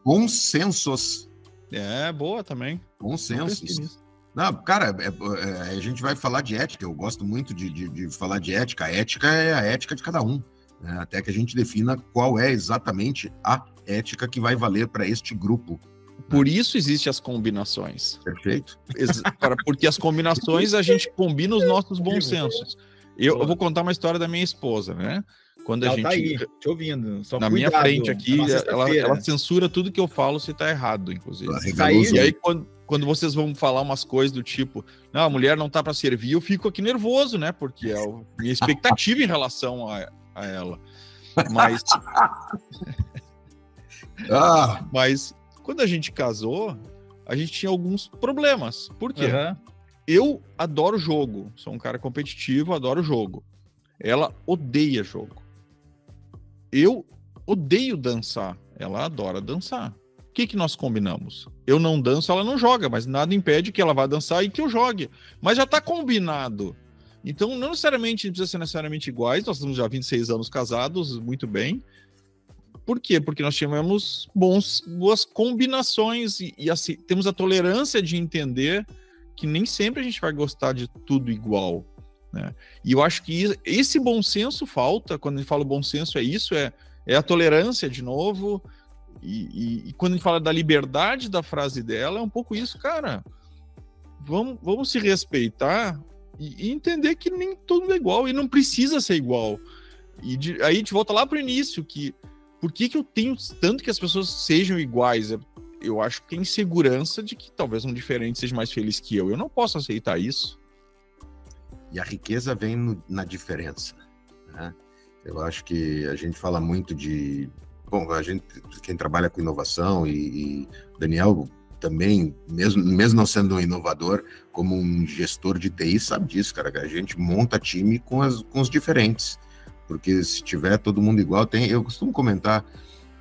Bons sensos. É, boa também. Bons sensos. Não, cara, a gente vai falar de ética. Eu gosto muito de falar de ética. A ética é a ética de cada um, né? Até que a gente defina qual é exatamente a ética que vai valer para este grupo. Por isso existem as combinações. Perfeito. Porque as combinações a gente combina os nossos bons sensos. Eu vou contar uma história da minha esposa, né? Quando a gente... tá aí, te ouvindo. Só na minha frente aqui, ela censura tudo que eu falo se tá errado, inclusive. E aí, quando vocês vão falar umas coisas do tipo, não, a mulher não tá para servir, eu fico aqui nervoso, né? Porque é a minha expectativa em relação a ela. Mas quando a gente casou, a gente tinha alguns problemas. Por quê? Eu adoro jogo, sou um cara competitivo, adoro jogo. Ela odeia jogo. Eu odeio dançar, ela adora dançar. O que nós combinamos? Eu não danço, ela não joga, mas nada impede que ela vá dançar e que eu jogue. Mas já está combinado. Então, não necessariamente precisa ser necessariamente iguais. Nós estamos já 26 anos casados, muito bem. Por quê? Porque nós tivemos boas combinações e assim, temos a tolerância de entender que nem sempre a gente vai gostar de tudo igual, né? E eu acho que esse bom senso falta. Quando a gente fala bom senso, é isso, é a tolerância de novo. E quando a gente fala da liberdade da frase dela, é um pouco isso, cara. Vamos se respeitar e entender que nem todo mundo é igual e não precisa ser igual. Aí a gente volta lá para o início, por que eu tenho tanto que as pessoas sejam iguais? Eu acho que tem insegurança de que talvez um diferente seja mais feliz que eu. Eu não posso aceitar isso. E a riqueza vem na diferença, né? Eu acho que a gente fala muito de... Bom, quem trabalha com inovação e Daniel também, mesmo não sendo um inovador, como um gestor de TI, sabe disso, cara, que a gente monta time com os diferentes. Porque se tiver todo mundo igual, eu costumo comentar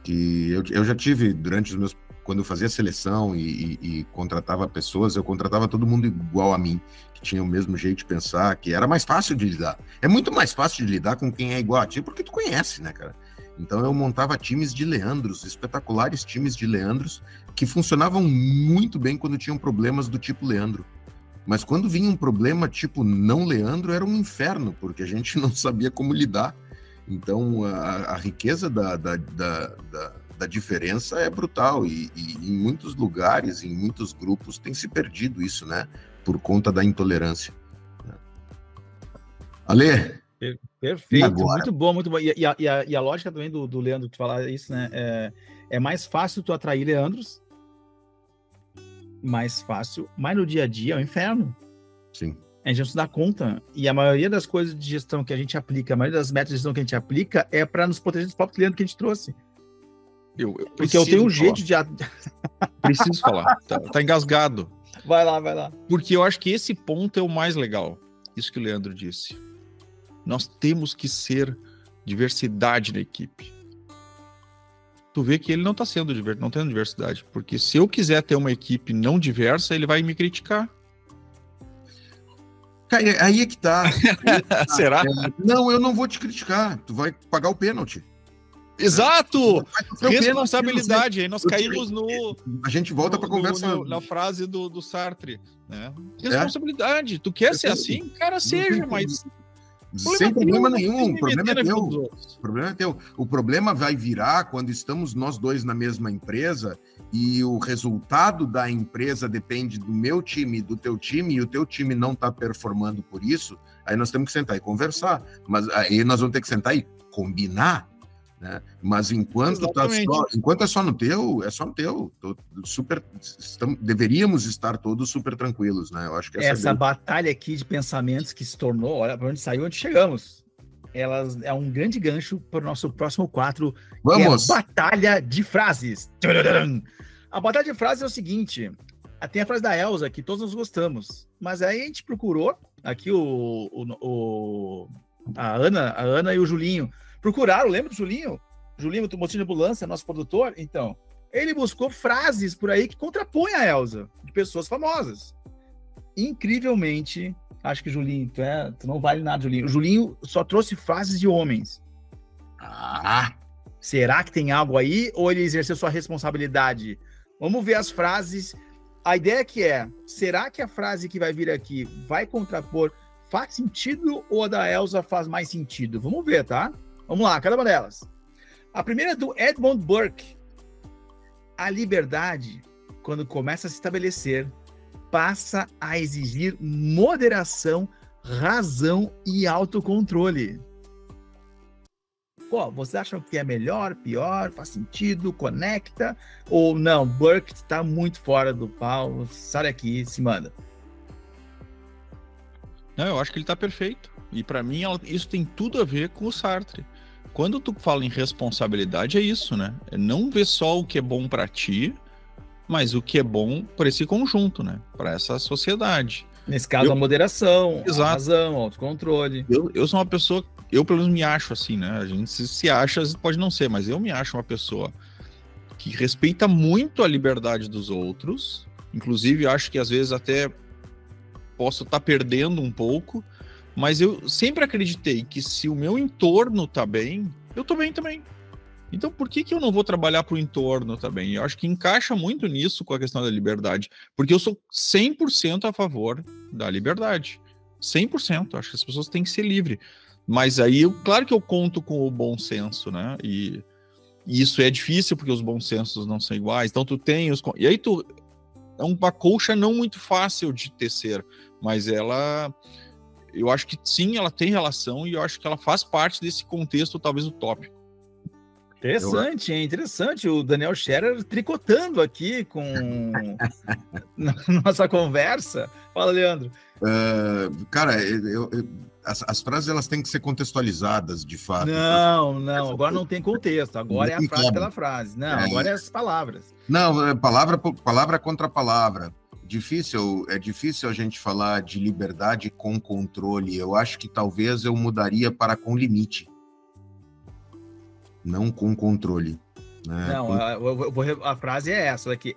que eu já tive, durante os meus... Quando eu fazia seleção e contratava pessoas, eu contratava todo mundo igual a mim, que tinha o mesmo jeito de pensar, que era mais fácil de lidar. É muito mais fácil de lidar com quem é igual a ti, porque tu conhece, né, cara? Então eu montava times de Leandros, espetaculares times de Leandros, que funcionavam muito bem quando tinham problemas do tipo Leandro. Mas quando vinha um problema tipo não Leandro, era um inferno, porque a gente não sabia como lidar. Então a riqueza da diferença é brutal e em muitos lugares, em muitos grupos tem se perdido isso, né? Por conta da intolerância. Alê? Perfeito, muito bom, muito bom. E a lógica também do Leandro que falar isso, né? É mais fácil tu atrair Leandros, mais fácil, mas no dia a dia é um inferno. Sim. A gente não se dá conta. E a maioria das coisas de gestão que a gente aplica, a maioria das metas de gestão que a gente aplica é para nos proteger dos próprios clientes que a gente trouxe. Porque eu tenho um jeito de... Preciso falar. Tá engasgado. Vai lá. Porque eu acho que esse ponto é o mais legal. Isso que o Leandro disse. Nós temos que ser diversidade na equipe. Tu vê que ele não tá não tendo diversidade. Porque se eu quiser ter uma equipe não diversa, ele vai me criticar. Cara, aí é que tá. Será? Não, eu não vou te criticar. Tu vai pagar o pênalti. Exato! Responsabilidade. Aí nós caímos no... A gente volta para a conversa... Na frase do Sartre, né? Responsabilidade. Tu quer ser assim? Cara, seja, mas... Sem problema nenhum. O problema é teu. O problema é teu. O problema vai virar quando estamos nós dois na mesma empresa e o resultado da empresa depende do meu time e do teu time e o teu time não está performando por isso, aí nós temos que sentar e conversar. Mas aí nós vamos ter que sentar e combinar, né? Mas enquanto é só no teu, é só no teu. Deveríamos estar todos super tranquilos, né? Eu acho que essa batalha aqui de pensamentos que se tornou, olha para onde saiu, onde chegamos. Elas é um grande gancho para o nosso próximo quadro. Vamos! Que é a batalha de frases. A batalha de frases é o seguinte: tem a frase da Elsa, que todos nós gostamos, mas aí a gente procurou, aqui a Ana e o Julinho procuraram, lembra do Julinho? Julinho, do mocinho de ambulância, nosso produtor, então, ele buscou frases por aí que contrapõem a Elsa, de pessoas famosas. Incrivelmente, acho que Julinho, tu não vale nada, Julinho. O Julinho só trouxe frases de homens. Será que tem algo aí ou ele exerceu sua responsabilidade? Vamos ver as frases. A ideia que será que a frase que vai vir aqui vai contrapor, faz sentido ou a da Elsa faz mais sentido? Vamos ver, tá? Vamos lá, cada uma delas. A primeira é do Edmund Burke. A liberdade, quando começa a se estabelecer, passa a exigir moderação, razão e autocontrole. Pô, vocês acham que é melhor, pior, faz sentido, conecta? Ou não, Burke está muito fora do pau, sai daqui, se manda. Não, eu acho que ele está perfeito. E para mim, isso tem tudo a ver com o Sartre. Quando tu fala em responsabilidade, é isso, né? É não ver só o que é bom para ti, mas o que é bom para esse conjunto, né? Para essa sociedade. Nesse caso, a moderação, Exato. A razão, o autocontrole. Eu sou uma pessoa, eu pelo menos me acho assim, né? A gente se acha, pode não ser, mas eu me acho uma pessoa que respeita muito a liberdade dos outros. Inclusive, acho que às vezes até posso estar perdendo um pouco, mas eu sempre acreditei que se o meu entorno tá bem, eu tô bem também. Então, por que eu não vou trabalhar para o entorno também? Eu acho que encaixa muito nisso com a questão da liberdade, porque eu sou 100% a favor da liberdade. 100%. Acho que as pessoas têm que ser livres. Mas aí, claro que eu conto com o bom senso, né? E isso é difícil, porque os bons sensos não são iguais. Então, tu tem os... E aí, é uma colcha não muito fácil de tecer, mas ela... Eu acho que sim, ela tem relação e eu acho que ela faz parte desse contexto, talvez, utópico. Interessante, hein? Interessante. O Daniel Scherer tricotando aqui com nossa conversa. Fala, Leandro. Cara, as frases elas têm que ser contextualizadas, de fato. Não. Agora não tem contexto. Agora é a frase pela frase. Não, agora é as palavras. Não, palavra contra palavra. É difícil a gente falar de liberdade com controle. Eu acho que talvez eu mudaria para com limite. Não com controle. Né? Não, a frase é essa daqui.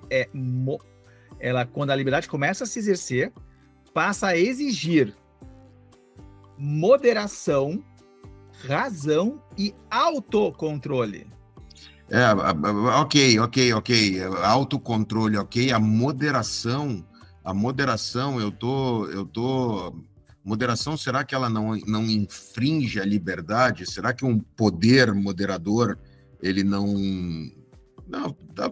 Ela, quando a liberdade começa a se exercer, passa a exigir moderação, razão e autocontrole. Ok. Autocontrole, ok. A moderação, eu tô... Moderação, será que ela não infringe a liberdade? Será que um poder moderador, ele não...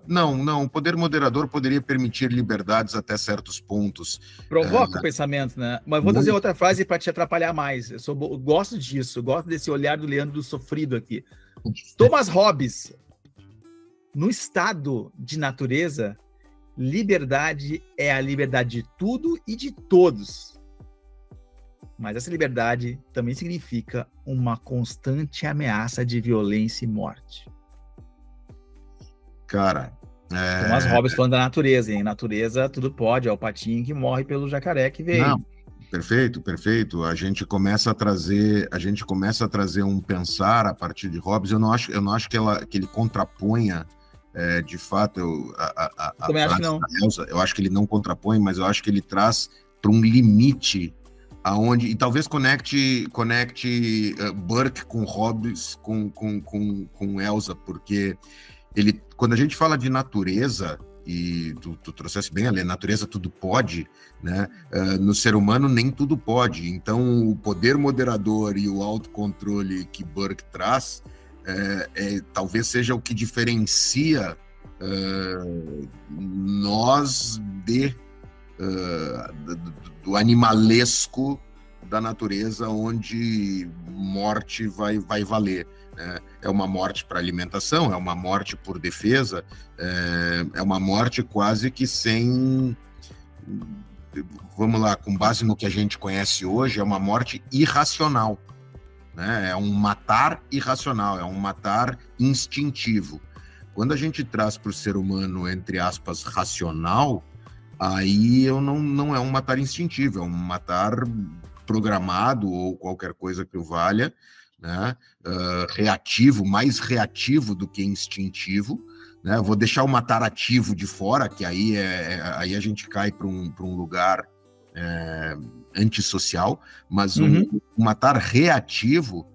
Não, o poder moderador poderia permitir liberdades até certos pontos. Provoca o pensamento, né? Mas vou dizer outra frase para te atrapalhar mais. Eu gosto disso, gosto desse olhar do Leandro sofrido aqui. Thomas Hobbes, no estado de natureza, liberdade é a liberdade de tudo e de todos. Mas essa liberdade também significa uma constante ameaça de violência e morte. Cara, Thomas Hobbes falando da natureza, hein? Natureza, tudo pode, é o patinho que morre pelo jacaré que veio. Não, perfeito. A gente começa a trazer um pensar a partir de Hobbes. Eu não acho que ele contraponha, de fato, também acho que não. Elsa, eu acho que ele não contrapõe, mas eu acho que ele traz para um limite aonde, e talvez conecte Burke com Hobbes, com Elsa, porque quando a gente fala de natureza, e tu trouxesse bem, Ale, natureza tudo pode, né? No ser humano nem tudo pode. Então o poder moderador e o autocontrole que Burke traz talvez seja o que diferencia nós do animalesco da natureza, onde morte vai valer. É uma morte para alimentação, é uma morte por defesa, é uma morte quase que sem... Vamos lá, com base no que a gente conhece hoje, é uma morte irracional. Né? É um matar irracional, é um matar instintivo. Quando a gente traz para o ser humano, entre aspas, racional, aí não é um matar instintivo, é um matar programado ou qualquer coisa que o valha, né? Reativo, mais reativo do que instintivo, né? Vou deixar o matar ativo de fora, que aí a gente cai para um lugar antissocial, mas o matar reativo,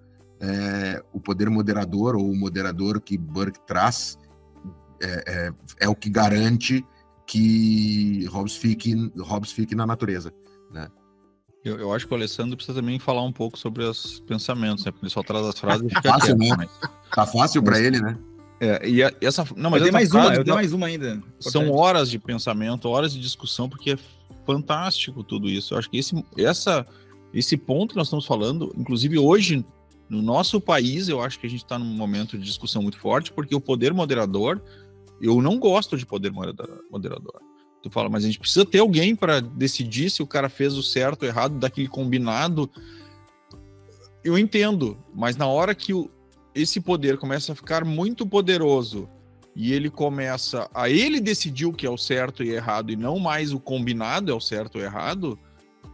o poder moderador ou o moderador que Burke traz é o que garante que Hobbes fique na natureza, né? Eu acho que o Alessandro precisa também falar um pouco sobre os pensamentos, né? Porque ele só traz as frases e fica fácil, quieto, né? Tá fácil para ele, né? Essa, não, mas eu tenho mais uma ainda. São Importante. horas de pensamento, horas de discussão, porque é fantástico tudo isso. Eu acho que esse ponto que nós estamos falando, inclusive hoje, no nosso país, eu acho que a gente está num momento de discussão muito forte, porque o poder moderador, eu não gosto de poder moderador. Tu fala, mas a gente precisa ter alguém para decidir se o cara fez o certo ou errado, daquele combinado. Eu entendo, mas na hora que esse poder começa a ficar muito poderoso e ele começa a ele decidir o que é o certo e errado e não mais o combinado é o certo ou errado,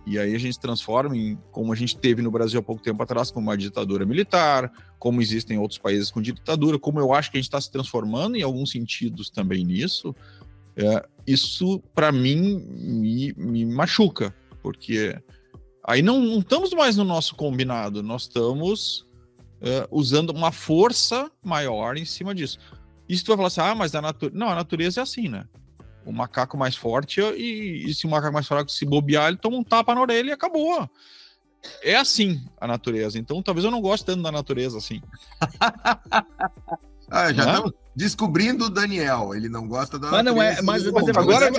e aí a gente se transforma em, como a gente teve no Brasil há pouco tempo atrás, como uma ditadura militar, como existem outros países com ditadura, como eu acho que a gente está se transformando em alguns sentidos também nisso. Isso, para mim, me machuca, porque aí não estamos mais no nosso combinado, nós estamos usando uma força maior em cima disso. E se tu vai falar assim, mas a natureza é assim, né? O macaco mais forte, e se o macaco mais fraco se bobear, ele toma um tapa na orelha e acabou. É assim a natureza, então talvez eu não goste tanto da natureza assim. Já estamos descobrindo o Daniel, ele não gosta da natureza.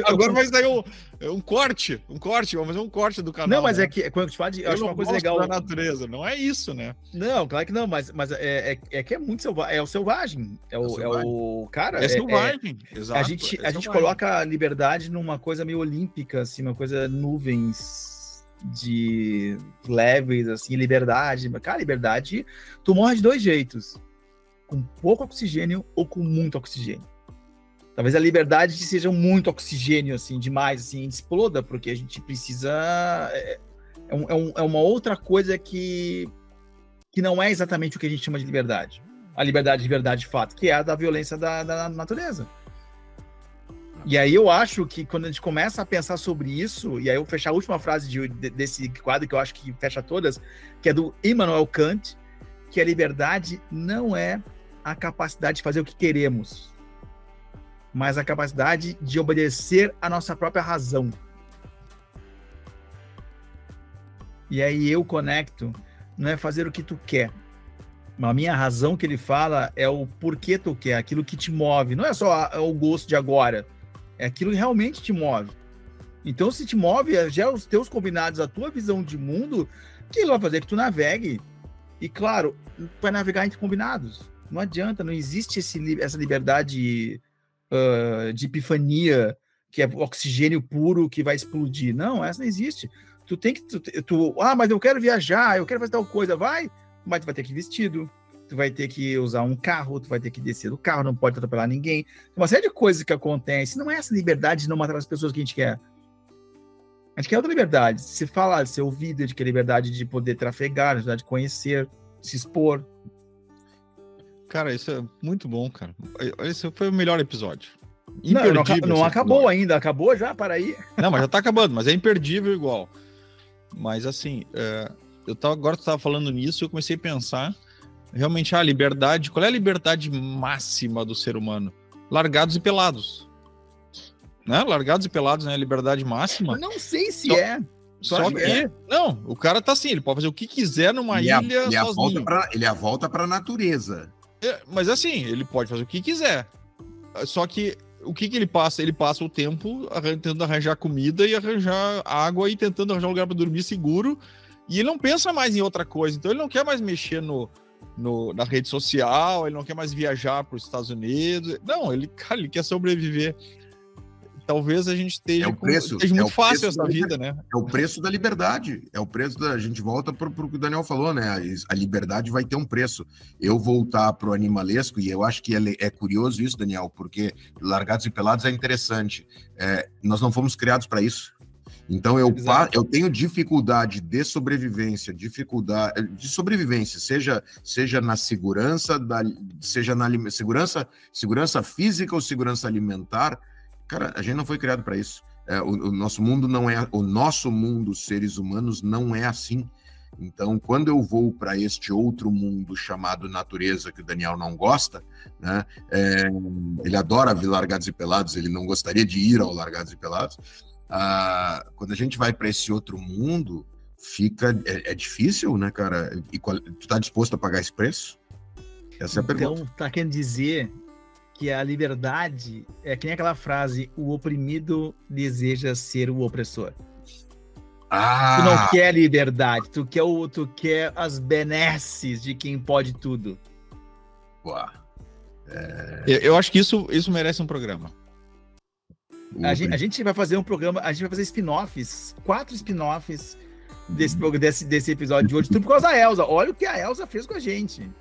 Agora vai sair um corte, vamos fazer um corte do canal. Não, mas é que quando eu te falo, eu acho uma coisa legal da natureza, não é isso, né? Não, claro que não, mas é que é muito selvagem, é o selvagem, o cara. É selvagem, exato. A gente coloca a liberdade numa coisa meio olímpica, assim, uma coisa nuvens de leves, assim, liberdade. Cara, liberdade, tu morre de dois jeitos. Com pouco oxigênio ou com muito oxigênio. Talvez a liberdade seja muito oxigênio, assim, demais, assim, exploda, porque a gente precisa... É uma outra coisa que não é exatamente o que a gente chama de liberdade. A liberdade de verdade, de fato, que é a da violência da natureza. E aí eu acho que quando a gente começa a pensar sobre isso, e aí eu vou fechar a última frase desse quadro, que eu acho que fecha todas, que é do Immanuel Kant, que a liberdade não é a capacidade de fazer o que queremos, mas a capacidade de obedecer à nossa própria razão. E aí eu conecto, não é fazer o que tu quer. A minha razão que ele fala é o porquê tu quer, aquilo que te move. Não é só o gosto de agora, é aquilo que realmente te move. Então, se te move, já os teus combinados, a tua visão de mundo, que vai fazer que tu navegue. E claro, tu vai navegar entre combinados. Não adianta, não existe essa liberdade de epifania, que é oxigênio puro que vai explodir. Não, essa não existe. Tu tem que... mas eu quero viajar, eu quero fazer tal coisa. Vai, mas tu vai ter que ir vestido, tu vai ter que usar um carro, tu vai ter que descer do carro, não pode atropelar ninguém. Tem uma série de coisas que acontecem. Não é essa liberdade de não matar as pessoas que a gente quer. A gente quer outra liberdade. Se falar, de ser ouvido, a gente quer liberdade de poder trafegar, a liberdade de conhecer, se expor. Cara, isso é muito bom, cara. Esse foi o melhor episódio. Não acabou ainda. Acabou já? Para aí. Não, mas já tá acabando, mas é imperdível igual. Mas assim, agora tu tava falando nisso e eu comecei a pensar realmente a liberdade. Qual é a liberdade máxima do ser humano? Largados e pelados. Né? Largados e pelados, né? A liberdade máxima. Eu não sei se é. Só que, não, o cara tá assim, ele pode fazer o que quiser numa ilha sozinho. Ele é a volta pra natureza. Mas assim, ele pode fazer o que quiser. Só que o que ele passa? Ele passa o tempo tentando arranjar comida e arranjar água e tentando arranjar um lugar para dormir seguro. E ele não pensa mais em outra coisa. Então ele não quer mais mexer na rede social, ele não quer mais viajar para os Estados Unidos. Não, ele quer sobreviver. talvez a gente esteja esteja muito fácil essa vida, né? É o preço da liberdade. É o preço da. A gente volta para o que o Daniel falou, né? A liberdade vai ter um preço. Eu voltar para o animalesco, e eu acho que é curioso isso, Daniel, porque Largados e Pelados é interessante. Nós não fomos criados para isso. Então eu tenho dificuldade de sobrevivência, seja na segurança, seja na segurança física ou segurança alimentar. Cara, a gente não foi criado para isso. O nosso mundo não é, o nosso mundo, seres humanos, não é assim. Então, quando eu vou para este outro mundo chamado natureza, que o Daniel não gosta, né? Ele adora ver Largados e Pelados, ele não gostaria de ir ao Largados e Pelados. Quando a gente vai para esse outro mundo, é difícil, né, cara? E tu tá disposto a pagar esse preço? Essa é a pergunta. Então, tá querendo dizer que a liberdade é que nem aquela frase: o oprimido deseja ser o opressor. Tu não quer liberdade, tu quer as benesses de quem pode tudo. Eu acho que isso merece um programa. A gente vai fazer um programa, a gente vai fazer spin-offs, 4 spin-offs desse episódio de hoje, tudo por causa da Elza. Olha o que a Elza fez com a gente.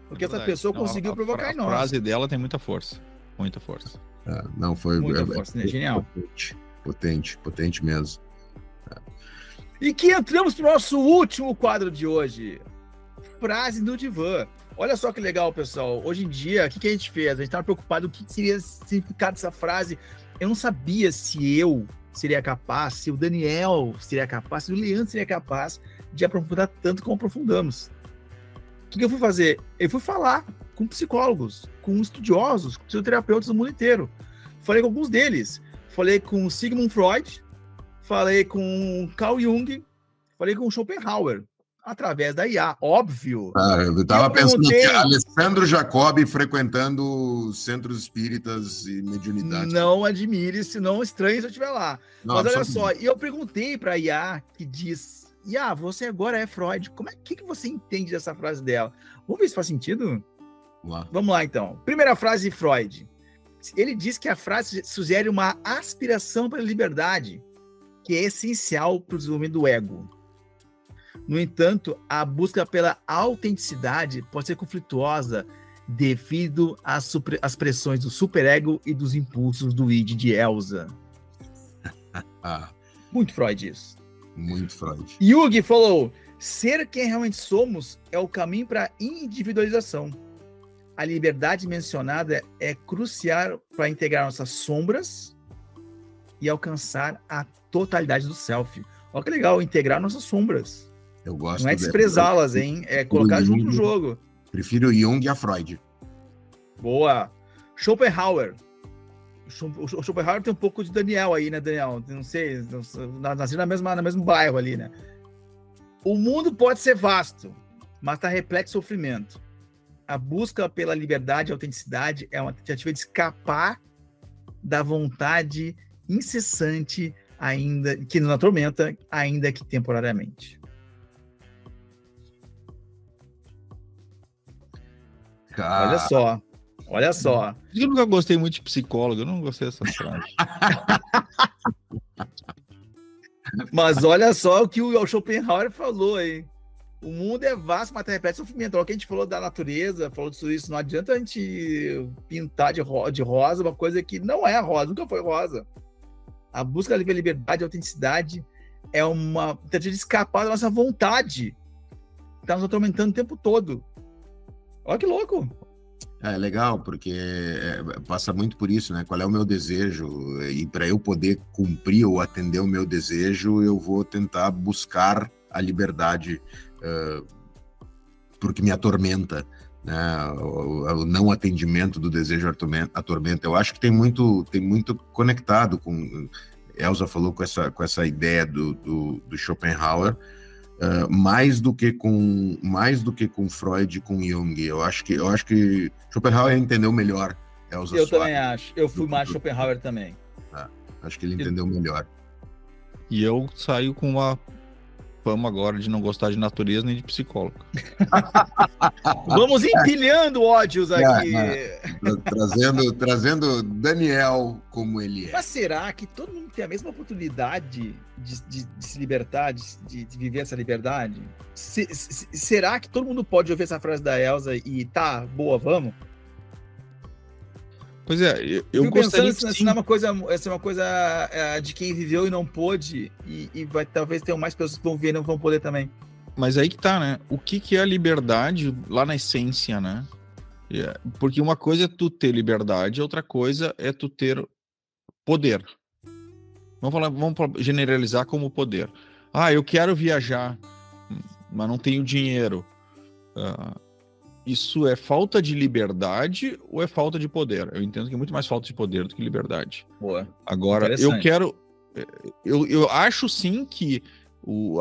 Porque essa pessoa conseguiu provocar em nós. A frase dela tem muita força. Muita força. Muita força, né? Genial. Potente mesmo. E que entramos pro nosso último quadro de hoje. Frase do divã. Olha só que legal, pessoal. Hoje em dia, o que a gente fez? A gente estava preocupado com o que seria o significado dessa frase. Eu não sabia se eu seria capaz, se o Daniel seria capaz, se o Leandro seria capaz de aprofundar tanto como aprofundamos. O que eu fui fazer? Eu fui falar com psicólogos, com estudiosos, com psicoterapeutas do mundo inteiro. Falei com alguns deles. Falei com Sigmund Freud, falei com Carl Jung, falei com Schopenhauer, através da IA, óbvio. Eu estava pensando que Alessandro Jacobi frequentando centros espíritas e mediunidade. Não admire, se não estranhe se eu estiver lá. Mas olha só, e eu perguntei para a IA, que diz: IA, você agora é Freud, que você entende dessa frase dela? Vamos ver se faz sentido? Vamos lá, então. Primeira frase de Freud. Ele diz que a frase sugere uma aspiração pela liberdade, que é essencial para o desenvolvimento do ego. No entanto, a busca pela autenticidade pode ser conflituosa devido às pressões do superego e dos impulsos do id de Elza. Muito Freud isso. Muito Freud. Jung falou: ser quem realmente somos é o caminho para a individualização. A liberdade mencionada é crucial para integrar nossas sombras e alcançar a totalidade do self. Olha que legal, integrar nossas sombras. Eu gosto. Não é desprezá-las, hein? É colocar junto no jogo. Prefiro Jung a Freud. Boa. Schopenhauer. O Schopenhauer tem um pouco de Daniel aí, né, Daniel? Não sei, nasceu no mesmo bairro ali, né? O mundo pode ser vasto, mas está repleto de sofrimento. A busca pela liberdade e autenticidade é uma tentativa de escapar da vontade incessante, ainda que nos atormenta, ainda que temporariamente. Olha só. Eu nunca gostei muito de psicólogo, eu não gostei dessa frase. Mas olha só o que o Schopenhauer falou aí. O mundo é vasto, mas repete sofrimento. Olha o que a gente falou da natureza, falou disso isso. Não adianta a gente pintar de rosa uma coisa que não é rosa, nunca foi rosa. A busca da liberdade e autenticidade é uma tentativa de escapar da nossa vontade. Está nos atormentando o tempo todo. Olha que louco. É legal, porque passa muito por isso, né? Qual é o meu desejo? E para eu poder cumprir ou atender o meu desejo, eu vou tentar buscar a liberdade, porque me atormenta, né? O não atendimento do desejo atormenta. Eu acho que tem muito conectado com... Elza falou com essa ideia do Schopenhauer, mais do que com Freud e com Jung. Eu acho que Schopenhauer entendeu melhor Elza Soares. Também acho. Eu fui mais Schopenhauer também. Acho que ele entendeu melhor. E eu saio com uma fama agora de não gostar de natureza nem de psicólogo. Vamos empilhando ódios aqui. Trazendo Daniel como ele é. Mas será que todo mundo tem a mesma oportunidade de se libertar, de viver essa liberdade? Será que todo mundo pode ouvir essa frase da Elsa e tá, boa, vamos? Pois é, eu gostaria que sim. Essa é uma coisa de quem viveu e não pôde, e vai talvez ter mais pessoas que vão ver e não vão poder também. Mas aí que tá, né? O que é a liberdade lá na essência, né? Porque uma coisa é tu ter liberdade, outra coisa é tu ter poder. Vamos generalizar como poder. Eu quero viajar, mas não tenho dinheiro. Isso é falta de liberdade ou é falta de poder? Eu entendo que é muito mais falta de poder do que liberdade. Boa. Agora, eu acho sim que o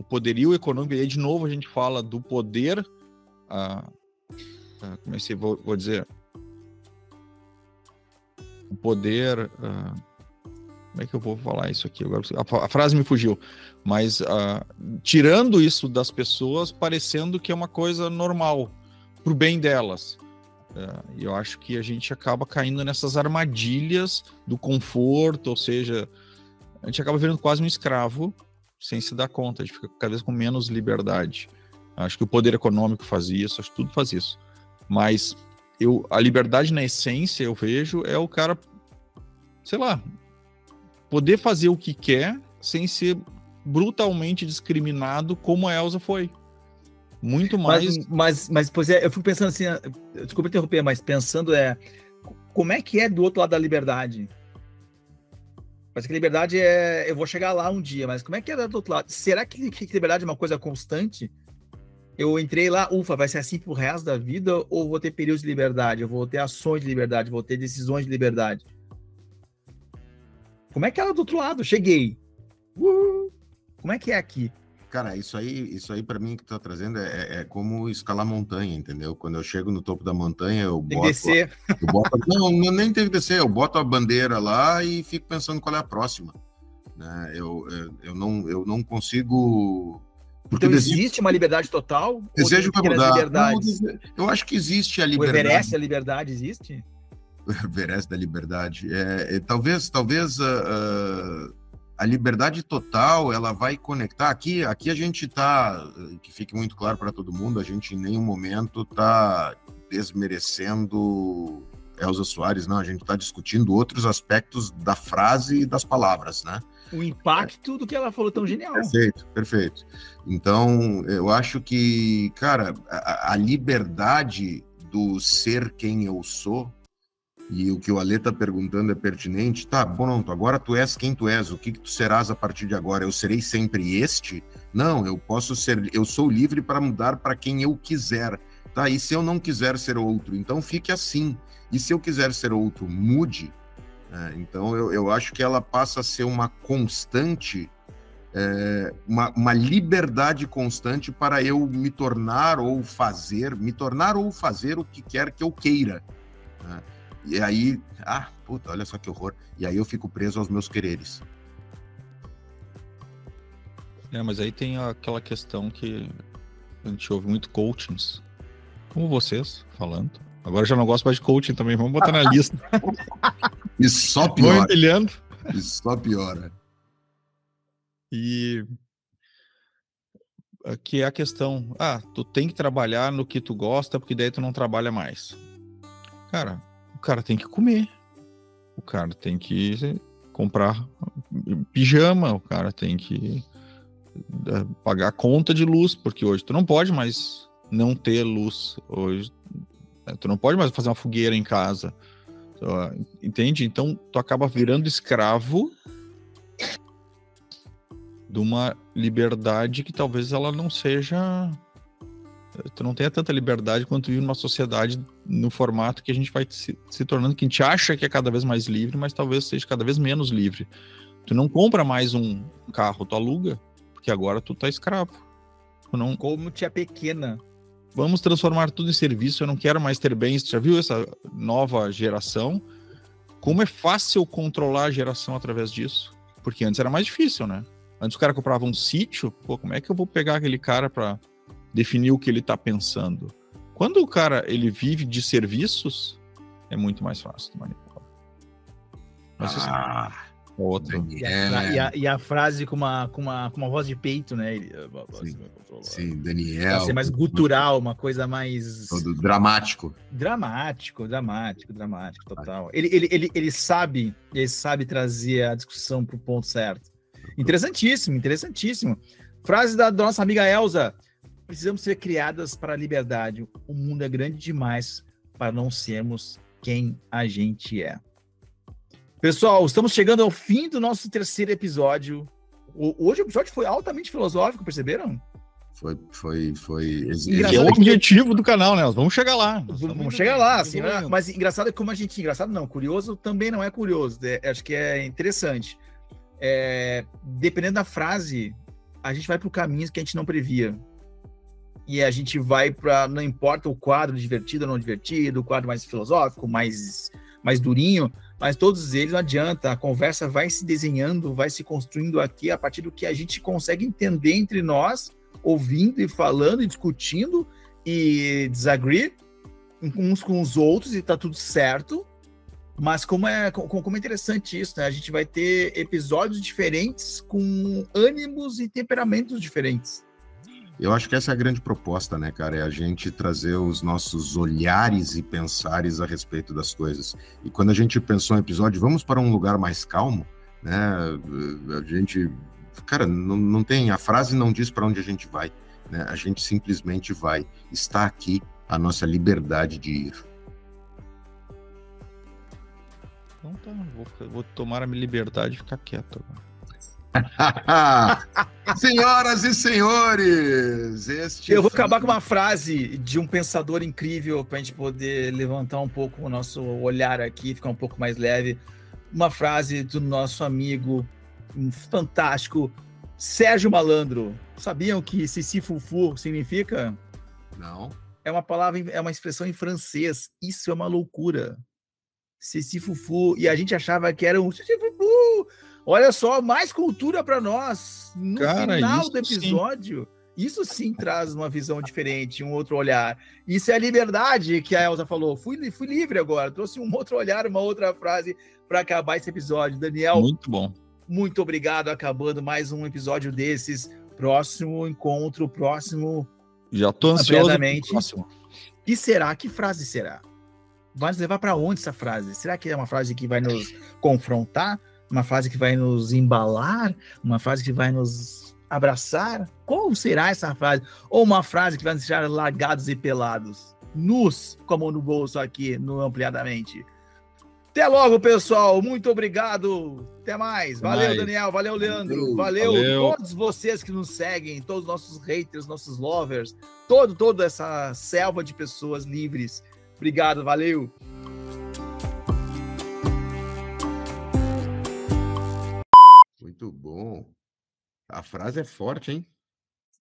poderio econômico, e aí de novo a gente fala do poder, como é que vou dizer? O poder... como é que eu vou falar isso aqui? Agora, a frase me fugiu. Mas tirando isso das pessoas, parecendo que é uma coisa normal, pro bem delas. E eu acho que a gente acaba caindo nessas armadilhas do conforto, ou seja, a gente acaba virando quase um escravo sem se dar conta. A gente fica cada vez com menos liberdade. Acho que o poder econômico faz isso, acho que tudo faz isso. Mas a liberdade na essência, eu vejo, é o cara, sei lá, poder fazer o que quer sem ser brutalmente discriminado como a Elsa foi. Muito mais... Mas pois é, eu fico pensando assim, desculpa interromper, mas pensando como é que é do outro lado da liberdade? Parece que liberdade eu vou chegar lá um dia, mas como é que é do outro lado? Será que liberdade é uma coisa constante? Eu entrei lá, vai ser assim pro resto da vida, ou vou ter períodos de liberdade, eu vou ter ações de liberdade, vou ter decisões de liberdade? Como é que é do outro lado? Cheguei. Como é que é aqui? Cara, isso aí para mim que tu tá trazendo é como escalar montanha, entendeu? Quando eu chego no topo da montanha, eu boto... descer. Não, nem tem que descer, eu boto a bandeira lá e fico pensando qual é a próxima. Né? Eu não consigo... Porque então existe uma liberdade total? Desejo para mudar. Não, eu acho que existe a liberdade. O Everest, a liberdade existe? O Everest da liberdade. Talvez a liberdade total, ela vai conectar. Aqui a gente tá, que fique muito claro para todo mundo, a gente em nenhum momento tá desmerecendo Elsa Soares, não, a gente tá discutindo outros aspectos da frase e das palavras, né? O impacto do que ela falou tão genial. Perfeito. Então, eu acho que, cara, a liberdade do ser quem eu sou, e o que o Ale tá perguntando é pertinente, tá, bom, não, agora tu és quem tu és, o que tu serás a partir de agora? Eu serei sempre este? Não, eu sou livre para mudar para quem eu quiser, tá? E se eu não quiser ser outro, então fique assim. E se eu quiser ser outro, mude. Então eu acho que ela passa a ser uma constante, uma liberdade constante para eu me tornar ou fazer o que quer que eu queira. E aí, olha só que horror. E aí eu fico preso aos meus quereres. Mas aí tem aquela questão que a gente ouve muito coachings, como vocês falando. Agora eu já não gosto mais de coaching também, vamos botar na lista. E só piora. Vou empilhando. E só piora. E que é a questão, tu tem que trabalhar no que tu gosta, porque daí tu não trabalha mais. Cara, o cara tem que comer. O cara tem que comprar pijama, o cara tem que pagar a conta de luz, porque hoje tu não pode mais não ter luz. Hoje tu não pode mais fazer uma fogueira em casa. Entende? Então tu acaba virando escravo de uma liberdade que talvez ela não seja... Tu não tenha tanta liberdade quanto vive numa sociedade no formato que a gente vai se tornando, que a gente acha que é cada vez mais livre, mas talvez seja cada vez menos livre. Tu não compra mais um carro, tu aluga, porque agora tu tá escravo. Tu não... Como tia pequena. Vamos transformar tudo em serviço, eu não quero mais ter bens. Já viu essa nova geração? Como é fácil controlar a geração através disso? Porque antes era mais difícil, né? Antes o cara comprava um sítio, pô, como é que eu vou pegar aquele cara para definir o que ele tá pensando? Quando o cara, ele vive de serviços, é muito mais fácil de manipular. Mas outra. E a frase com uma voz de peito, né? Sim, Daniel. Pra ser mais gutural, uma coisa mais... Todo dramático. Dramático, total. Ele sabe trazer a discussão pro ponto certo. Interessantíssimo. Frase da nossa amiga Elza. Precisamos ser criadas para a liberdade. O mundo é grande demais para não sermos quem a gente é. Pessoal, estamos chegando ao fim do nosso 3º episódio. Hoje o episódio foi altamente filosófico, perceberam? Foi. Esse é o objetivo do canal, né? Vamos chegar lá. Vamos chegar lá, assim, né? Mas engraçado é como a gente... Engraçado não, curioso também não é curioso. Acho que é interessante. Dependendo da frase, a gente vai para o caminho que a gente não previa. E a gente vai para... Não importa o quadro divertido ou não divertido, o quadro mais filosófico, mais durinho, mas todos eles não adianta. A conversa vai se desenhando, vai se construindo aqui a partir do que a gente consegue entender entre nós, ouvindo e falando e discutindo e disagree uns com os outros, e tá tudo certo. Mas como é interessante isso, né? A gente vai ter episódios diferentes com ânimos e temperamentos diferentes. Eu acho que essa é a grande proposta, né, cara? É a gente trazer os nossos olhares e pensares a respeito das coisas. E quando a gente pensou em episódio, vamos para um lugar mais calmo, né? A gente... Cara, não tem... A frase não diz para onde a gente vai, né? A gente simplesmente vai. Está aqui a nossa liberdade de ir. Então tá, vou tomar a minha liberdade e ficar quieto agora. Senhoras e senhores, eu vou acabar com uma frase de um pensador incrível para a gente poder levantar um pouco o nosso olhar aqui, ficar um pouco mais leve. Uma frase do nosso amigo fantástico Sérgio Malandro. Sabiam que Sisifufu significa? Não. É uma palavra, é uma expressão em francês. Isso é uma loucura. Sisifufu. E a gente achava que era um Sisifufu. Olha só, mais cultura para nós. No final do episódio, isso sim traz uma visão diferente, um outro olhar. Isso é a liberdade que a Elza falou. Fui livre agora, trouxe um outro olhar, uma outra frase para acabar esse episódio. Daniel, muito bom. Muito obrigado, acabando mais um episódio desses. Próximo encontro, próximo... Já tô ansioso pro próximo. E será? Que frase será? Vai nos levar para onde essa frase? Será que é uma frase que vai nos confrontar? Uma frase que vai nos embalar? Uma frase que vai nos abraçar? Qual será essa frase? Ou uma frase que vai nos deixar largados e pelados? Nus, com a mão no bolso aqui, no Ampliadamente. Até logo, pessoal. Muito obrigado. Até mais. Valeu, Daniel. Valeu, Leandro. Valeu todos vocês que nos seguem, todos os nossos haters, nossos lovers, toda essa selva de pessoas livres. Obrigado, valeu. Muito bom. A frase é forte, hein?